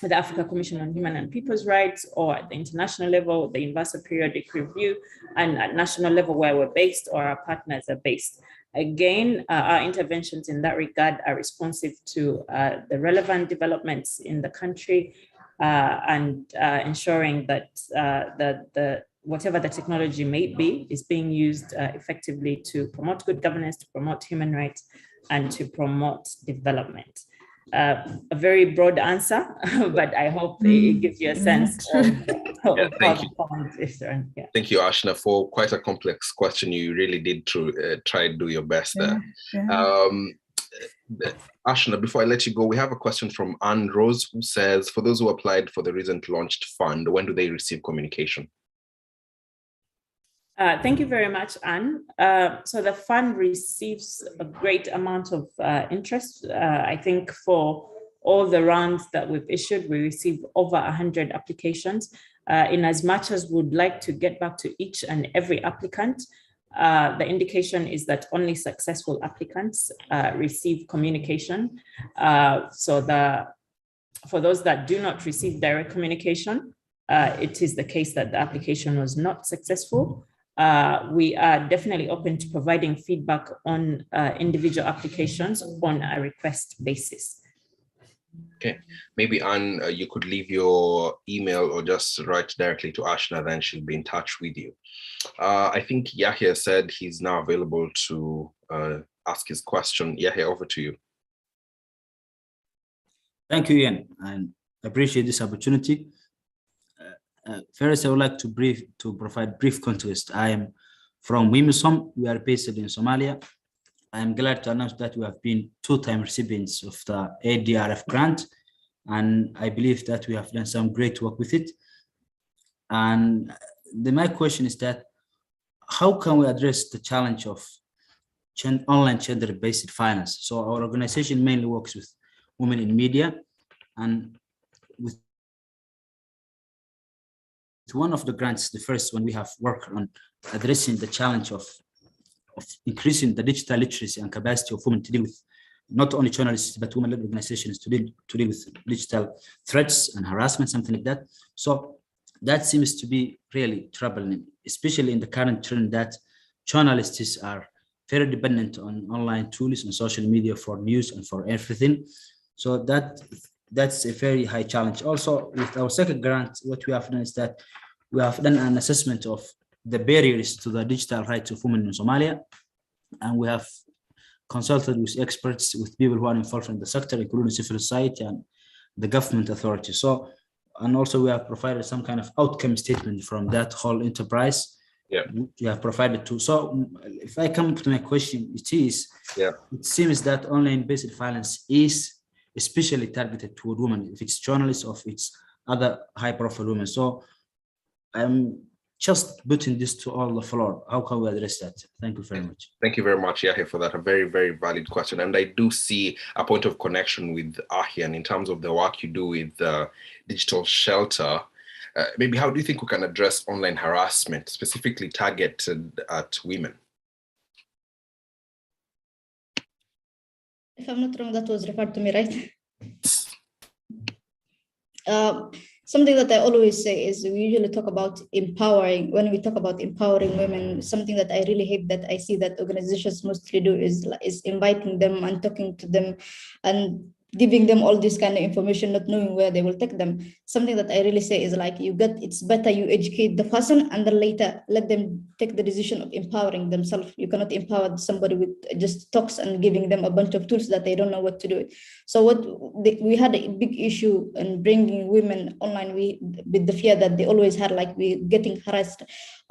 with the Africa Commission on Human and People's Rights, or at the international level, the Universal Periodic Review, and at national level where we're based or our partners are based. Again, our interventions in that regard are responsive to the relevant developments in the country, and ensuring that whatever the technology may be is being used effectively to promote good governance, to promote human rights, and to promote development. A very broad answer, but I hope it gives you a sense of how the fund is run. Yeah. Thank you, Ashna, for quite a complex question. You really did try to do your best there. Ashna, before I let you go, we have a question from Anne Rose, who says, for those who applied for the recent launched fund, when do they receive communication? Thank you very much, Anne. So the fund receives a great amount of interest. I think for all the rounds that we've issued, we received over 100 applications. In as much as we'd like to get back to each and every applicant, the indication is that only successful applicants receive communication. For those that do not receive direct communication, it is the case that the application was not successful. We are definitely open to providing feedback on individual applications on a request basis. Okay, maybe Anne, you could leave your email or just write directly to Ashna, then she'll be in touch with you. I think Yahya said he's now available to ask his question. Yahya, over to you. Thank you, Ian, and I appreciate this opportunity. First, I would like to provide brief context. I am from WIMISOM. We are based in Somalia. I am glad to announce that we have been two-time recipients of the ADRF grant, and I believe that we have done some great work with it. And my question is that, how can we address the challenge of online gender-based finance? So our organization mainly works with women in media, and with one of the grants, the first one, we have worked on addressing the challenge of increasing the digital literacy and capacity of women to deal with not only journalists, but women-led organizations to deal with digital threats and harassment, something like that. So that seems to be really troubling, especially in the current trend that journalists are very dependent on online tools and social media for news and for everything. So that's a very high challenge. Also, with our second grant, what we have done is that we have done an assessment of the barriers to the digital rights of women in Somalia, and we have consulted with experts, with people who are involved in the sector, including civil society and the government authorities. So, and also we have provided some kind of outcome statement from that whole enterprise. Yeah, we have provided too. So, if I come to my question, it seems that online-based violence is especially targeted toward women, if it's journalists or if it's other high-profile women. So I'm just putting this to all the floor. How can we address that? Thank you very much. Thank you very much, Yahya, for that. A very, very valid question. And I do see a point of connection with Ahian in terms of the work you do with Digital Shelter. Maybe how do you think we can address online harassment, specifically targeted at women? If I'm not wrong, that was referred to me, right? Something that I always say is we usually talk about empowering. When we talk about empowering women, something that I really hate that I see that organizations mostly do is inviting them and talking to them and giving them all this kind of information, not knowing where they will take them. Something that I really say is like, it's better you educate the person and then later let them take the decision of empowering themselves. You cannot empower somebody with just talks and giving them a bunch of tools that they don't know what to do. So we had a big issue in bringing women online, with the fear that they always had, like we getting harassed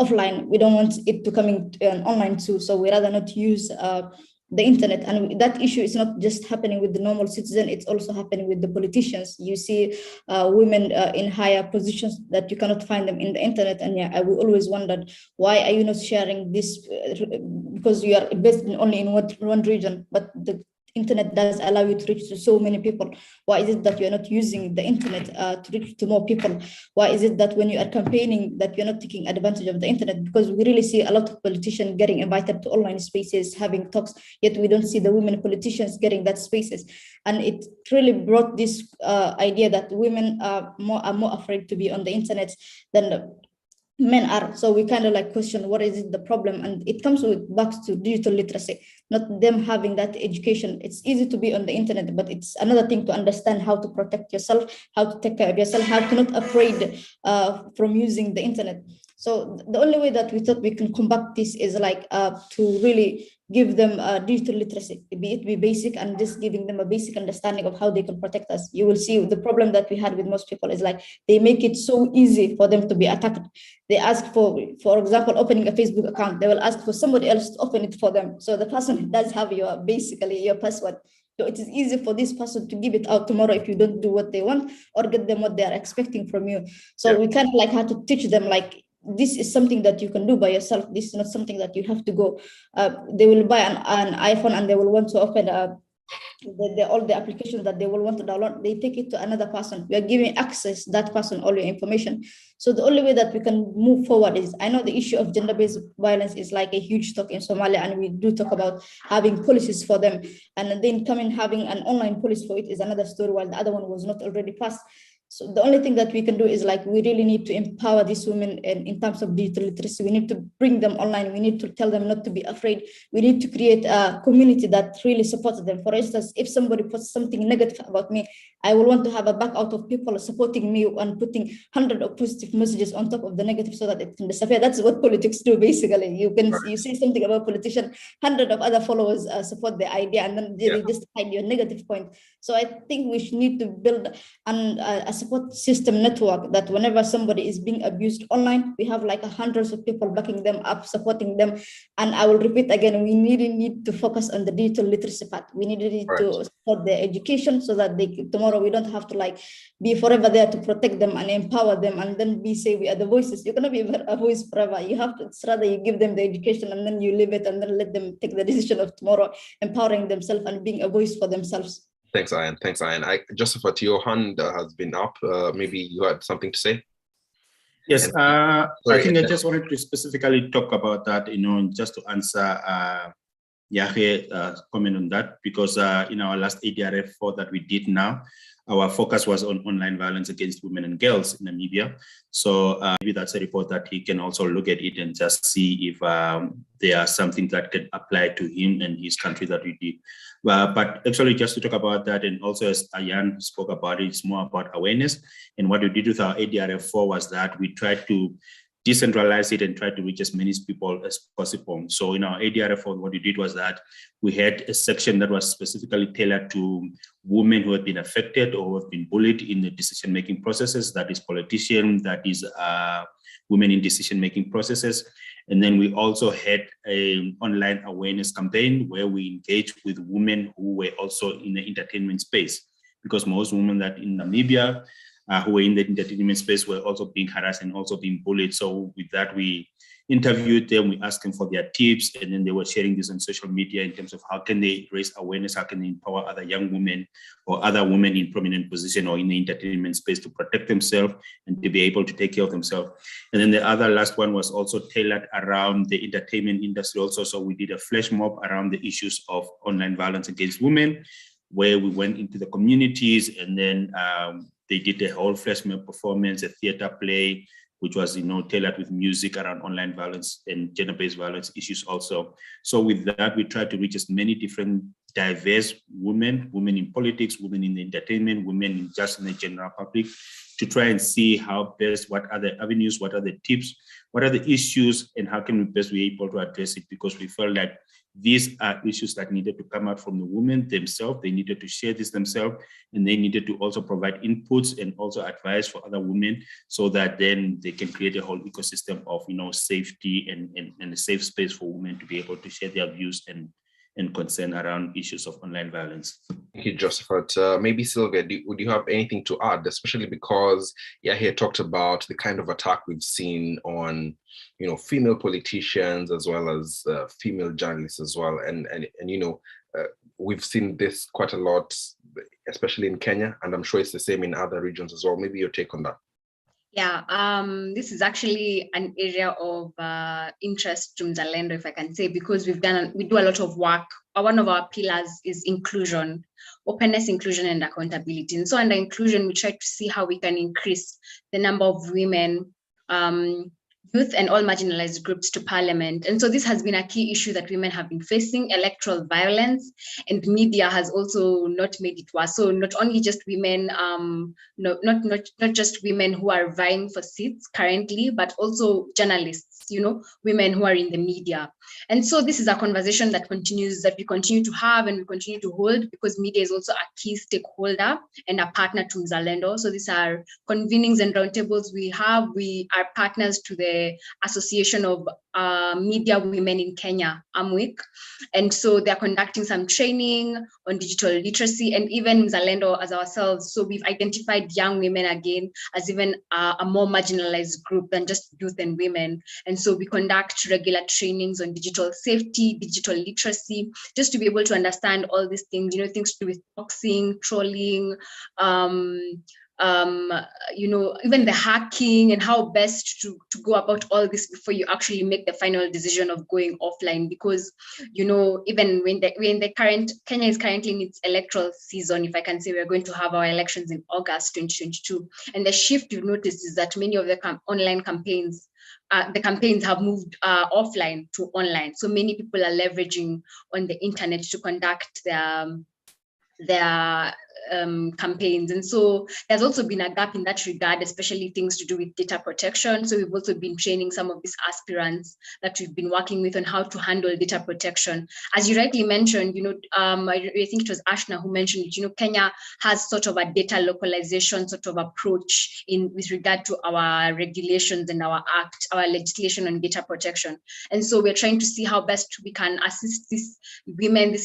offline. We don't want it to coming online too. So we rather not use the internet. And that issue is not just happening with the normal citizen, it's also happening with the politicians. You see women in higher positions that you cannot find them in the internet. And yeah, I will always wondered, why are you not sharing this? Because you are based only in one region, but the internet does allow you to reach to so many people. Why is it that you're not using the internet to reach to more people? Why is it that when you are campaigning that you're not taking advantage of the internet? Because we really see a lot of politicians getting invited to online spaces, having talks, yet we don't see the women politicians getting that spaces. And it really brought this idea that women are more afraid to be on the internet than men are. So we kind of like question, what is it the problem? And it comes back to digital literacy, not them having that education. It's easy to be on the internet, but it's another thing to understand how to protect yourself, how to take care of yourself, how to not afraid from using the internet. So the only way that we thought we can combat this is like to really give them digital literacy, be basic, and just giving them a basic understanding of how they can protect us. You will see the problem that we had with most people is like they make it so easy for them to be attacked. They ask for example, opening a Facebook account. They will ask for somebody else to open it for them. So the person does have basically your password. So it is easy for this person to give it out tomorrow if you don't do what they want or get them what they are expecting from you. So we kind of like had to teach them like, this is something that you can do by yourself. This is not something that you have to go. They will buy an iPhone and they will want to open all the applications that they will want to download. They take it to another person. We are giving access that person all your information. So the only way that we can move forward is, I know the issue of gender-based violence is like a huge talk in Somalia, and we do talk about having policies for them. And then having an online policy for it is another story, while the other one was not already passed. So the only thing that we can do is like, we really need to empower these women in terms of digital literacy. We need to bring them online. We need to tell them not to be afraid. We need to create a community that really supports them. For instance, if somebody puts something negative about me, I will want to have a back out of people supporting me and putting hundreds of positive messages on top of the negative so that it can disappear. That's what politics do, basically. You say something about politician, hundreds of other followers support the idea, and then they just hide your negative point. So I think we need to build a support system network that whenever somebody is being abused online, we have like hundreds of people backing them up, supporting them. And I will repeat again, we need to focus on the digital literacy part. We need to support their education so that tomorrow we don't have to like be forever there to protect them and empower them and then say we are the voices. You're gonna be a voice forever. You have to, it's rather you give them the education and then you leave it and then let them take the decision of tomorrow, empowering themselves and being a voice for themselves. Thanks, Ayan. Joseph, your hand has been up. Maybe you had something to say? Yes, I think I just wanted to specifically talk about that, just to answer Yahya's comment on that, because in our last ADRF 4 that we did now, our focus was on online violence against women and girls in Namibia. So maybe that's a report that he can also look at it and just see if there are something that can apply to him and his country that we did. But actually, just to talk about that, and also as Ayan spoke about it, it's more about awareness. And what we did with our ADRF 4 was that we tried to decentralize it and try to reach as many people as possible. So in our ADRF 4, what we did was that we had a section that was specifically tailored to women who have been affected or who have been bullied in the decision-making processes. That is politicians, that is women in decision-making processes. And then we also had an online awareness campaign where we engaged with women who were also in the entertainment space, because most women that in Namibia who were in the entertainment space were also being harassed and also being bullied. So with that, we interviewed them, we asked them for their tips, and then they were sharing this on social media in terms of how can they raise awareness, how can they empower other young women or other women in prominent position or in the entertainment space to protect themselves and to be able to take care of themselves. And then the other last one was also tailored around the entertainment industry also. So we did a flash mob around the issues of online violence against women. where we went into the communities, and then they did a whole flash mob performance, a theater play, which was, tailored with music around online violence and gender-based violence issues also. So with that, we tried to reach as many different diverse women in politics, women in the entertainment, women in the general public, to try and see how best, what are the avenues, what are the tips, what are the issues, and how can we best be able to address it, because we felt like these are issues that needed to come out from the women themselves. They needed to share this themselves, and they needed to also provide inputs and also advice for other women, so that then they can create a whole ecosystem of safety and a safe space for women to be able to share their views and concern around issues of online violence. Thank you, Josephat. Maybe Sylvia, would you have anything to add, especially because Yahya talked about the kind of attack we've seen on, female politicians as well as female journalists as well, and we've seen this quite a lot, especially in Kenya, and I'm sure it's the same in other regions as well. Maybe your take on that. Yeah, this is actually an area of interest to Mzalendo, if I can say, because we do a lot of work. One of our pillars is inclusion, openness, inclusion, and accountability. And so under inclusion, we try to see how we can increase the number of women, youth, and all marginalized groups to parliament. And so this has been a key issue that women have been facing, electoral violence, and media has also not made it worse. So not only just women, not just women who are vying for seats currently, but also journalists, women who are in the media. And so this is a conversation that we continue to have and we continue to hold, because media is also a key stakeholder and a partner to Mzalendo. So these are convenings and roundtables we have. We are partners to the Association of Media Women in Kenya, AMWIC. And so they're conducting some training on digital literacy, and even Mzalendo as ourselves. So we've identified young women again as even a more marginalized group than just youth and women. And so we conduct regular trainings on digital safety, digital literacy, just to be able to understand all these things, things to do with doxing, trolling, even the hacking, and how best to go about all this before you actually make the final decision of going offline. Because, even when Kenya is currently in its electoral season, if I can say, we're going to have our elections in August 2022. And the shift you've noticed is that many of the online campaigns, the campaigns have moved offline to online. So many people are leveraging on the internet to conduct their campaigns. And so there's also been a gap in that regard, especially things to do with data protection. So we've also been training some of these aspirants that we've been working with on how to handle data protection. As you rightly mentioned, I think it was Ashna who mentioned it, Kenya has sort of a data localization sort of approach with regard to our regulations and our legislation on data protection. And so we're trying to see how best we can assist these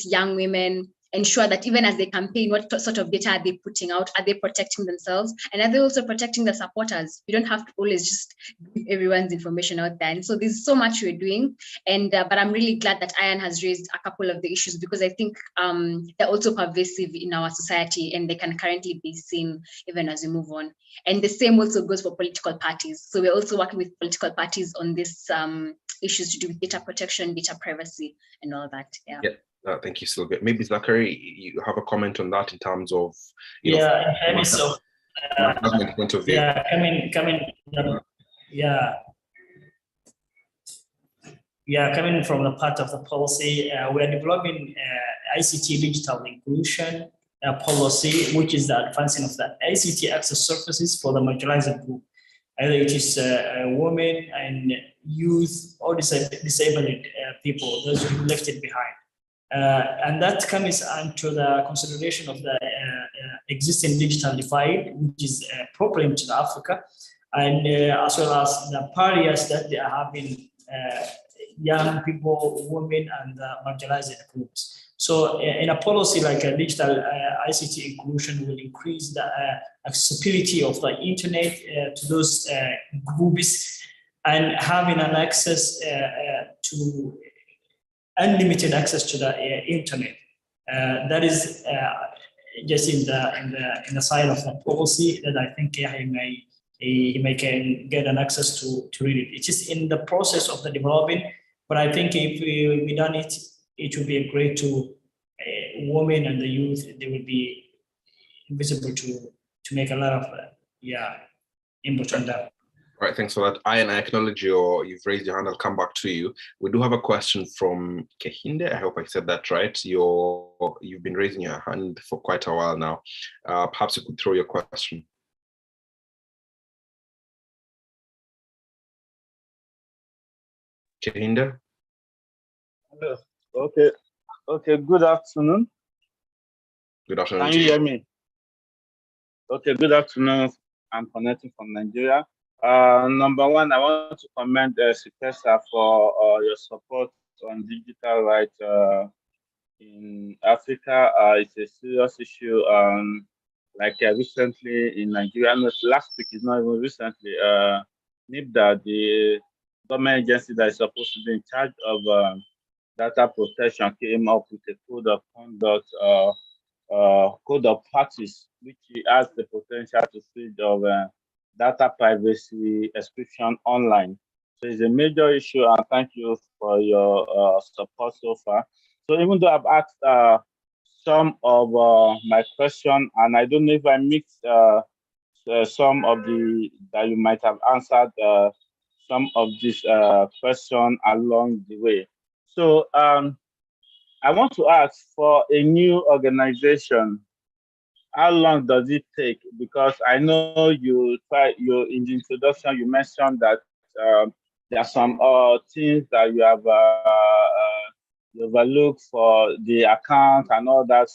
young women, ensure that even as they campaign, what sort of data are they putting out? Are they protecting themselves? And are they also protecting their supporters? You don't have to always just give everyone's information out there. And so there's so much we're doing. And but I'm really glad that Ayan has raised a couple of the issues, because I think they're also pervasive in our society, and they can currently be seen even as we move on. And the same also goes for political parties. So we're also working with political parties on this issues to do with data protection, data privacy, and all that. Yeah. Thank you, Sylvia. Maybe Zachary, you have a comment on that in terms of, in terms of government point of view. Coming from the part of the policy, we are developing ICT digital inclusion policy, which is the advancing of the ICT access services for the marginalized group, either it is women and youth or disabled people, those who left it behind. And that comes onto the consideration of the existing digital divide, which is a problem to Africa, and as well as the barriers that they are having, young people, women, and marginalized groups. So in a policy like a digital ICT inclusion will increase the accessibility of the internet to those groups, and having an access to unlimited access to the internet. That is just in the side of the policy that I think he may can get an access to read it. It is in the process of the development, but I think if we done it, it would be great to women and the youth, they will be visible to make a lot of input on that. All right, thanks for that. Ian, I acknowledge you've raised your hand. I'll come back to you. We do have a question from Kehinde. I hope I said that right. You've been raising your hand for quite a while now. Perhaps you could throw your question. Kehinde? Hello. Okay. Good afternoon. Good afternoon. Can you hear me? Okay. Good afternoon. I'm connecting from Nigeria. Number one, I want to commend CPESA for your support on digital rights in Africa. It's a serious issue. Recently in Nigeria, not last week, is not even recently. NIPDA, the government agency that is supposed to be in charge of data protection, came up with a code of conduct, code of practice, which has the potential to feed of data privacy prescription online. So it's a major issue, and thank you for your support so far. So even though I've asked some of my question, and I don't know if I mixed some of that you might have answered some of this question along the way. So I want to ask, for a new organization, how long does it take? Because I know in the introduction, you mentioned that there are some things that you have overlooked for the account and all that,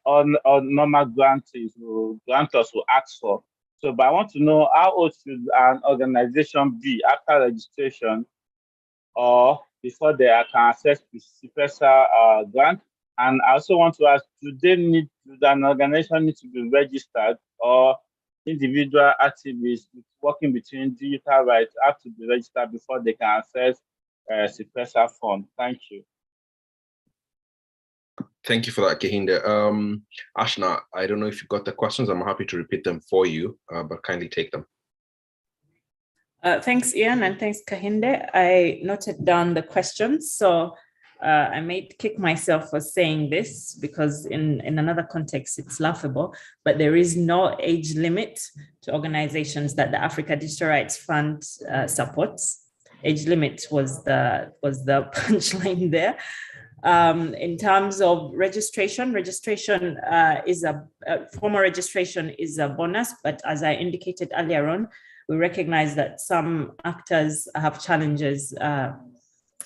all normal grantors will ask for. So, but I want to know, how old should an organization be after registration or before they can access the CPESA grant? And I also want to ask, does an organization need to be registered, or individual activists working between digital rights have to be registered before they can access CPESA fund? Thank you. Thank you for that, Kehinde. Ashna, I don't know if you got the questions. I'm happy to repeat them for you, but kindly take them. Thanks, Ian, and thanks, Kehinde. I noted down the questions. So I may kick myself for saying this because in another context, it's laughable, but there is no age limit to organizations that the Africa Digital Rights Fund supports. Age limit was the punchline there. In terms of registration is formal registration is a bonus, but as I indicated earlier on, we recognize that some actors have challenges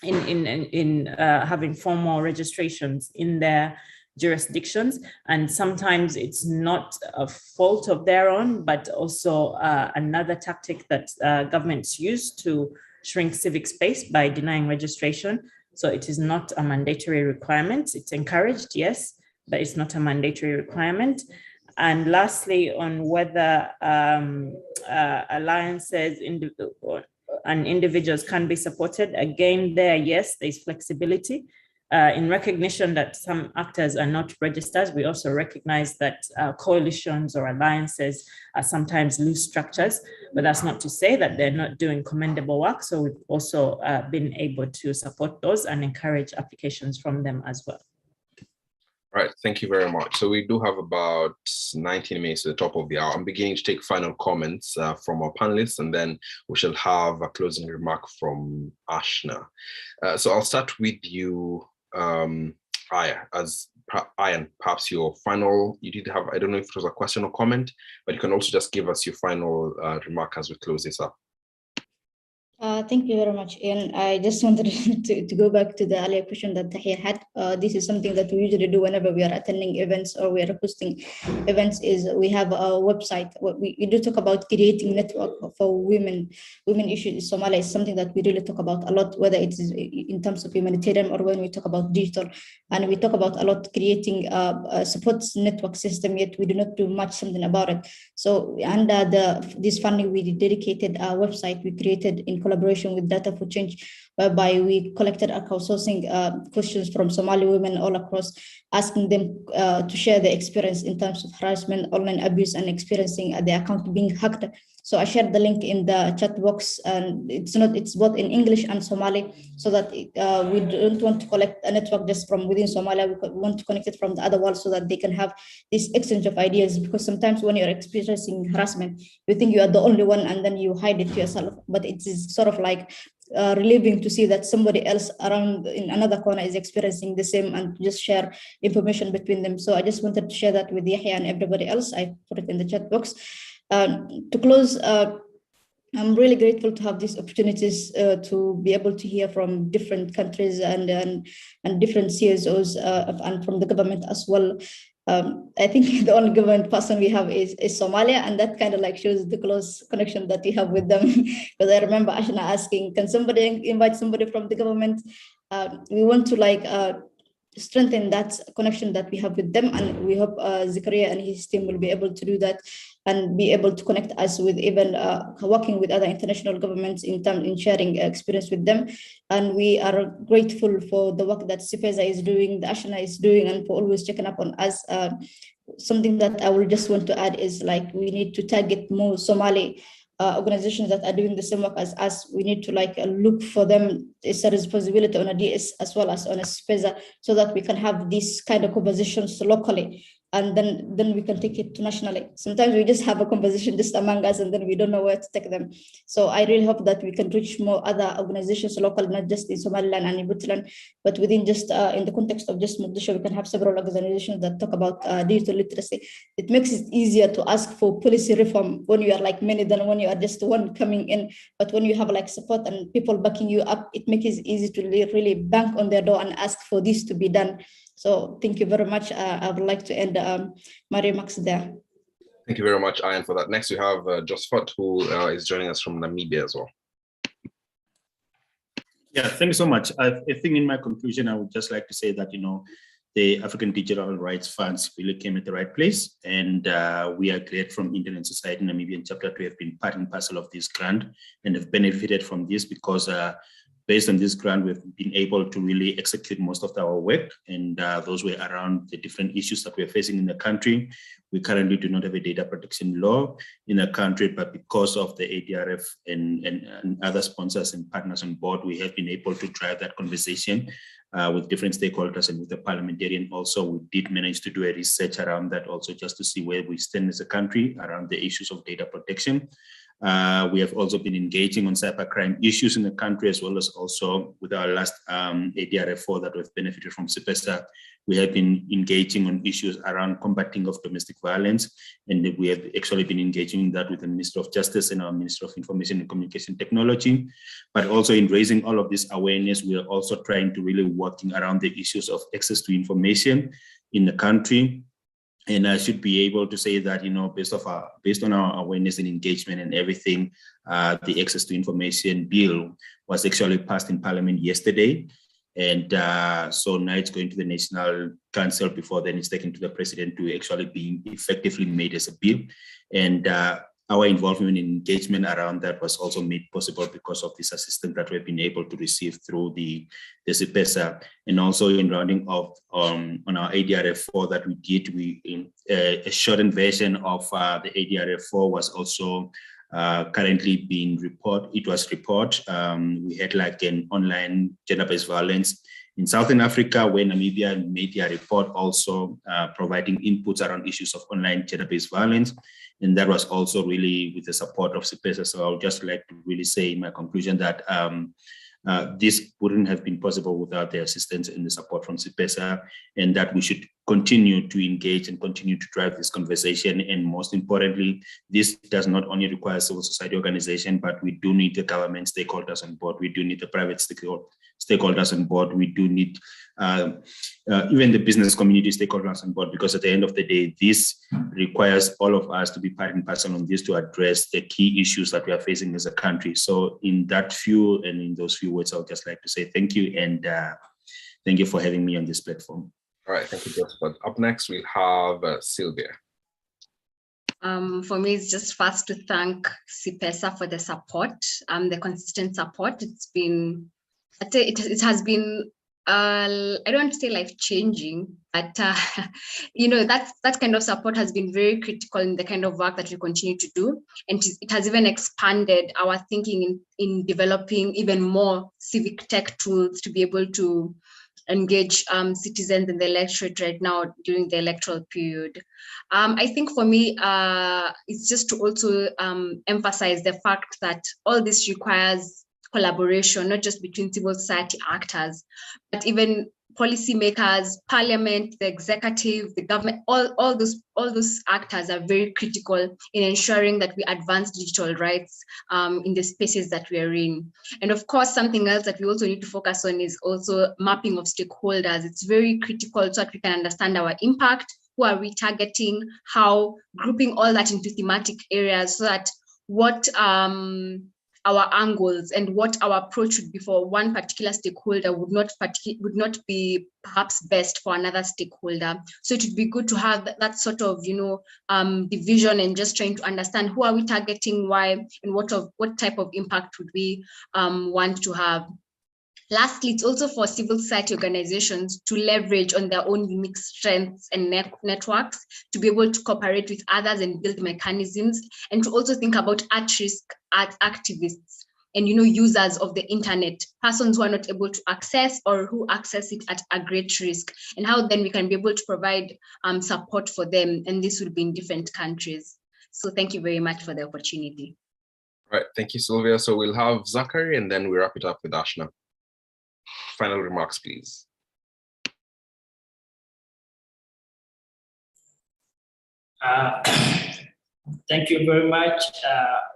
in having formal registrations in their jurisdictions, and sometimes it's not a fault of their own, but also another tactic that governments use to shrink civic space by denying registration. So it is not a mandatory requirement. It's encouraged, yes, but it's not a mandatory requirement. And lastly, on whether alliances and individuals can be supported, again, yes, there's flexibility. In recognition that some actors are not registered, we also recognize that coalitions or alliances are sometimes loose structures, but that's not to say that they're not doing commendable work. So we've also been able to support those and encourage applications from them as well. All right, thank you very much. So we do have about 19 minutes to the top of the hour. I'm beginning to take final comments from our panelists, and then we shall have a closing remark from Ashna. So I'll start with you, Ian, perhaps your final, you did have, I don't know if it was a question or comment, but you can also just give us your final remark as we close this up. Thank you very much, Ian. I just wanted to go back to the earlier question that Tahir had. This is something that we usually do whenever we are attending events or we are hosting events, is we have a website. We do talk about creating network for women issues in Somalia. Is something that we really talk about a lot, whether it is in terms of humanitarian or when we talk about digital. And we talk about a lot creating a support network system, yet we do not do much something about it. So under this funding, we dedicated a website we created in collaboration with Data for Change, whereby we collected our crowdsourcing questions from Somali women all across, asking them to share their experience in terms of harassment, online abuse, and experiencing their account being hacked. So I shared the link in the chat box, and it's both in English and Somali, so that we don't want to collect a network just from within Somalia. We want to connect it from the other world so that they can have this exchange of ideas, because sometimes when you're experiencing harassment, you think you are the only one and then you hide it to yourself. But it is sort of like relieving to see that somebody else around in another corner is experiencing the same, and just share information between them. So I just wanted to share that with Yahya and everybody else. I put it in the chat box. To close, I'm really grateful to have these opportunities to be able to hear from different countries and different CSOs and from the government as well. I think the only government person we have is Somalia, and that kind of like shows the close connection that we have with them. Because I remember Ashna asking, can somebody invite somebody from the government? We want to like strengthen that connection that we have with them, and we hope Zakaria and his team will be able to do that and be able to connect us with even working with other international governments in sharing experience with them. And we are grateful for the work that CIPESA is doing, the Ashna is doing, and for always checking up on us. Something that I will just want to add is like we need to target more Somali organizations that are doing the same work as us. We need to like look for them. It's a responsibility on a DS as well as on a CIPESA, so that we can have these kind of conversations locally, and then we can take it to nationally. Sometimes we just have a conversation just among us and then we don't know where to take them. So I really hope that we can reach more other organizations local, not just in Somaliland and in Puntland, but within just in the context of just Mogadishu, we can have several organizations that talk about digital literacy. It makes it easier to ask for policy reform when you are like many than when you are just one coming in. But when you have like support and people backing you up, it makes it easy to really bang on their door and ask for this to be done. So thank you very much. I would like to end my remarks there. Thank you very much, Ayan, for that. Next, we have Josephat, who is joining us from Namibia as well. Yeah, thank you so much. I think in my conclusion, I would just like to say that, the African Digital Rights Funds really came at the right place. And we are great from Internet Society Namibian chapter to have been part and parcel of this grant and have benefited from this, because based on this grant, we've been able to really execute most of our work, and those were around the different issues that we're facing in the country. We currently do not have a data protection law in the country, but because of the ADRF and other sponsors and partners on board, we have been able to drive that conversation with different stakeholders and with the parliamentarian also. We did manage to do a research around that also, just to see where we stand as a country around the issues of data protection. We have also been engaging on cybercrime issues in the country, as well as also with our last ADRF4 that we've benefited from CIPESA. We have been engaging on issues around combating of domestic violence, and we have actually been engaging in that with the Minister of Justice and our Minister of Information and Communication Technology. But also in raising all of this awareness, we are also trying to really working around the issues of access to information in the country. And I should be able to say that, based on our awareness and engagement and everything, the Access to Information Bill was actually passed in Parliament yesterday. And so now it's going to the National Council. Before then it's taken to the President to actually be effectively made as a bill. And our involvement and engagement around that was also made possible because of this assistance that we've been able to receive through the CIPESA. And also in rounding off on our ADRF4 that we did, a shortened version of the ADRF4 was also currently being reported. It was reported. We had like an online gender-based violence in Southern Africa, where Namibia made their report also providing inputs around issues of online gender-based violence. And that was also really with the support of CIPESA. So I would just like to really say in my conclusion that this wouldn't have been possible without the assistance and the support from CIPESA, and that we should continue to engage and continue to drive this conversation. And most importantly, this does not only require civil society organization, but we do need the government stakeholders on board. We do need the private stakeholders on board. We do need even the business community stakeholders on board, because at the end of the day, this requires all of us to be part and parcel on this to address the key issues that we are facing as a country. So in those few words, I would just like to say thank you, and thank you for having me on this platform. All right, thank you, Josephat. Up next, we'll have Sylvia. For me, it's just first to thank CIPESA for the support, the consistent support. It has been I don't want to say life-changing, but that kind of support has been very critical in the kind of work that we continue to do, and it has even expanded our thinking in developing even more civic tech tools to be able to engage citizens in the electorate right now during the electoral period. I think for me, it's just to also emphasize the fact that all this requires collaboration, not just between civil society actors, but even policymakers, parliament, the executive, the government, all those actors are very critical in ensuring that we advance digital rights in the spaces that we are in. And of course, something else that we also need to focus on is also mapping of stakeholders. It's very critical so that we can understand our impact, who are we targeting, how, grouping all that into thematic areas so that what our angles and what our approach would be for one particular stakeholder would not be perhaps best for another stakeholder. So it would be good to have that sort of division and just trying to understand who are we targeting, why, and what type of impact would we want to have. Lastly, it's also for civil society organizations to leverage on their own unique strengths and networks to be able to cooperate with others and build mechanisms, and to also think about at-risk activists and users of the internet, persons who are not able to access or who access it at a great risk, and how then we can be able to provide support for them, and this will be in different countries. So thank you very much for the opportunity. All right, thank you, Sylvia. So we'll have Zachary, and then we wrap it up with Ashna. Final remarks, please. Thank you very much.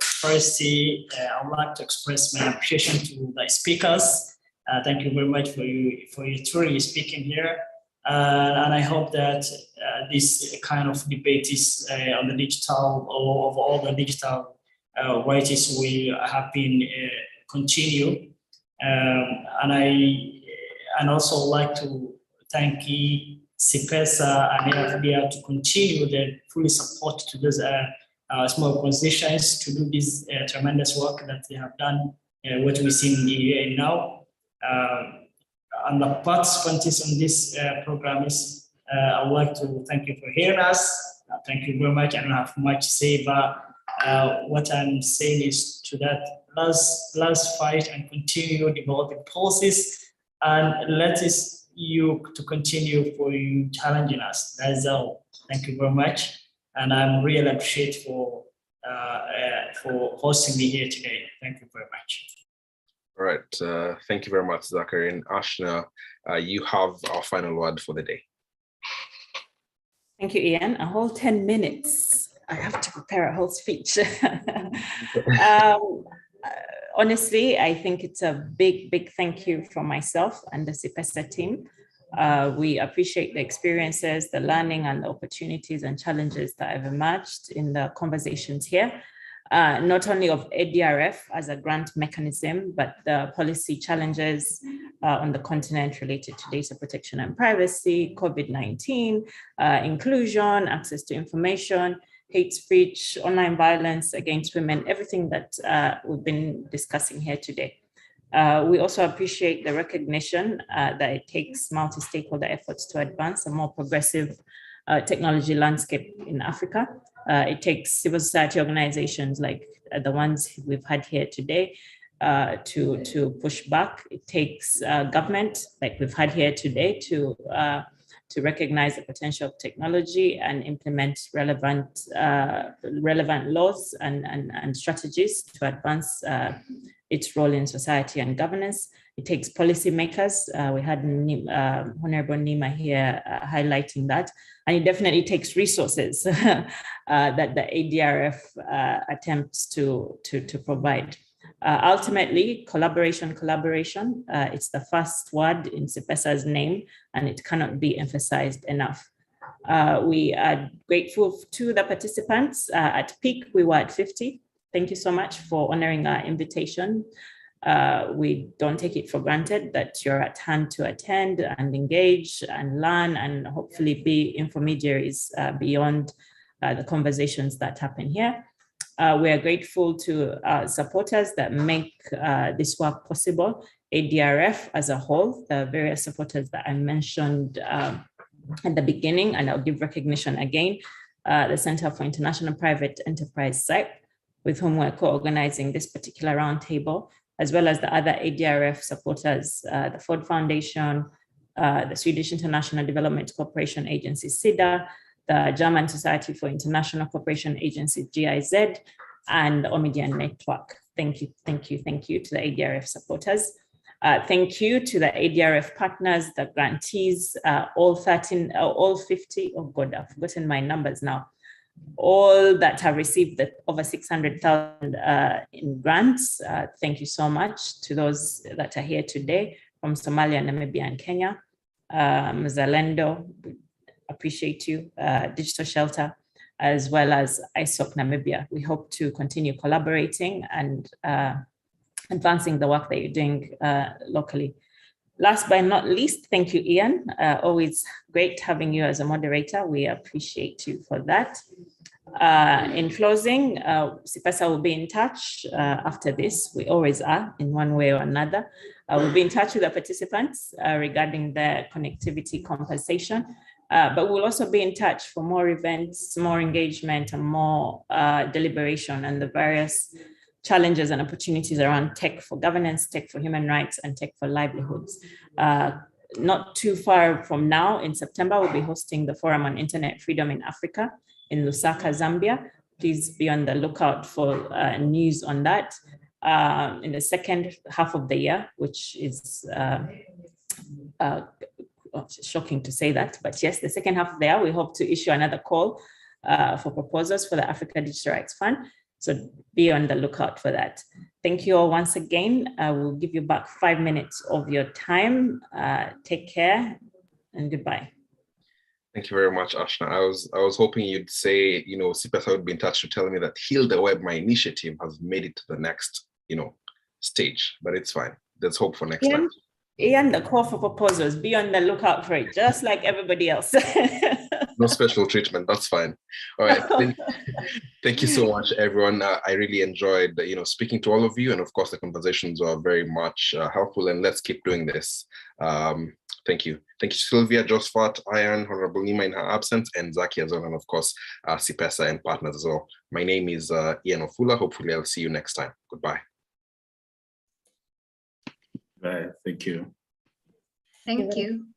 Firstly, I would like to express my appreciation to the speakers. Thank you very much for your truly speaking here. And I hope that this kind of debate is on the digital, or of all the digital rights will have been continue. And also like to thank CIPESA and FDR to continue the fully support to those small organizations to do this tremendous work that they have done, what we see in the UAE now. And the participants on this program is, I would like to thank you for hearing us. Thank you very much. I don't have much to say, but what I'm saying is to that, let's fight and continue developing policies, and let you to continue for you challenging us. That's all. Thank you very much, and I'm really appreciate for hosting me here today. Thank you very much. All right, thank you very much, Zachary. And Ashna, you have our final word for the day. Thank you, Ian. A whole 10 minutes. I have to prepare a whole speech. Honestly, I think it's a big thank you from myself and the CIPESA team. We appreciate the experiences, the learning, and the opportunities and challenges that have emerged in the conversations here, not only of ADRF as a grant mechanism, but the policy challenges on the continent related to data protection and privacy, COVID-19, inclusion, access to information, hate speech, online violence against women, everything that we've been discussing here today. We also appreciate the recognition that it takes multi-stakeholder efforts to advance a more progressive technology landscape in Africa. It takes civil society organizations like the ones we've had here today to push back. It takes government like we've had here today to recognize the potential of technology and implement relevant laws and strategies to advance its role in society and governance. It takes policymakers. We had Honorable Nima here highlighting that. And it definitely takes resources that the ADRF attempts to provide. Ultimately, collaboration. It's the first word in CIPESA's name, and it cannot be emphasized enough. We are grateful to the participants. At peak, we were at 50. Thank you so much for honoring our invitation. We don't take it for granted that you're at hand to attend and engage and learn and hopefully be intermediaries beyond the conversations that happen here. We are grateful to supporters that make this work possible, ADRF as a whole, the various supporters that I mentioned at the beginning, and I'll give recognition again, the Center for International Private Enterprise, CIPE, with whom we're co-organizing this particular roundtable, as well as the other ADRF supporters, the Ford Foundation, the Swedish International Development Cooperation Agency, SIDA, the German Society for International Cooperation Agency, GIZ, and the Omidyar Network. Thank you to the ADRF supporters. Thank you to the ADRF partners, the grantees, all 50, oh God, I've forgotten my numbers now, all that have received the over 600,000 in grants. Thank you so much to those that are here today from Somalia, Namibia, and Kenya. Mzalendo, appreciate you, Digital Shelter, as well as ISOC Namibia. We hope to continue collaborating and advancing the work that you're doing locally. Last but not least, thank you, Ian. Always great having you as a moderator. We appreciate you for that. In closing, CIPESA will be in touch after this. We always are in one way or another. We'll be in touch with the participants regarding the connectivity compensation, but we'll also be in touch for more events, more engagement, and more deliberation and the various challenges and opportunities around tech for governance, tech for human rights, and tech for livelihoods. Not too far from now, in September, we'll be hosting the Forum on Internet Freedom in Africa in Lusaka, Zambia. Please be on the lookout for news on that in the second half of the year, which is shocking to say that, but yes, the second half of the year, we hope to issue another call for proposals for the Africa Digital Rights Fund. So be on the lookout for that. Thank you all once again. I will give you back 5 minutes of your time. Take care and goodbye. Thank you very much, Ashna. I was hoping you'd say, CIPESA would be in touch to tell me that Heal the Web, my initiative, has made it to the next, stage, but it's fine. There's hope for next time. Ian, the call for proposals, be on the lookout for it, just like everybody else. No special treatment, that's fine. All right, thank you so much, everyone. I really enjoyed, speaking to all of you, and of course, the conversations were very much helpful, and let's keep doing this. Thank you. Thank you, Sylvia, Josephat, Ian, Honorable Nima in her absence, and Zaki as well, and of course, CIPESA and partners as well. My name is Ian Ofula. Hopefully, I'll see you next time. Goodbye. Bye. Thank you. Thank you.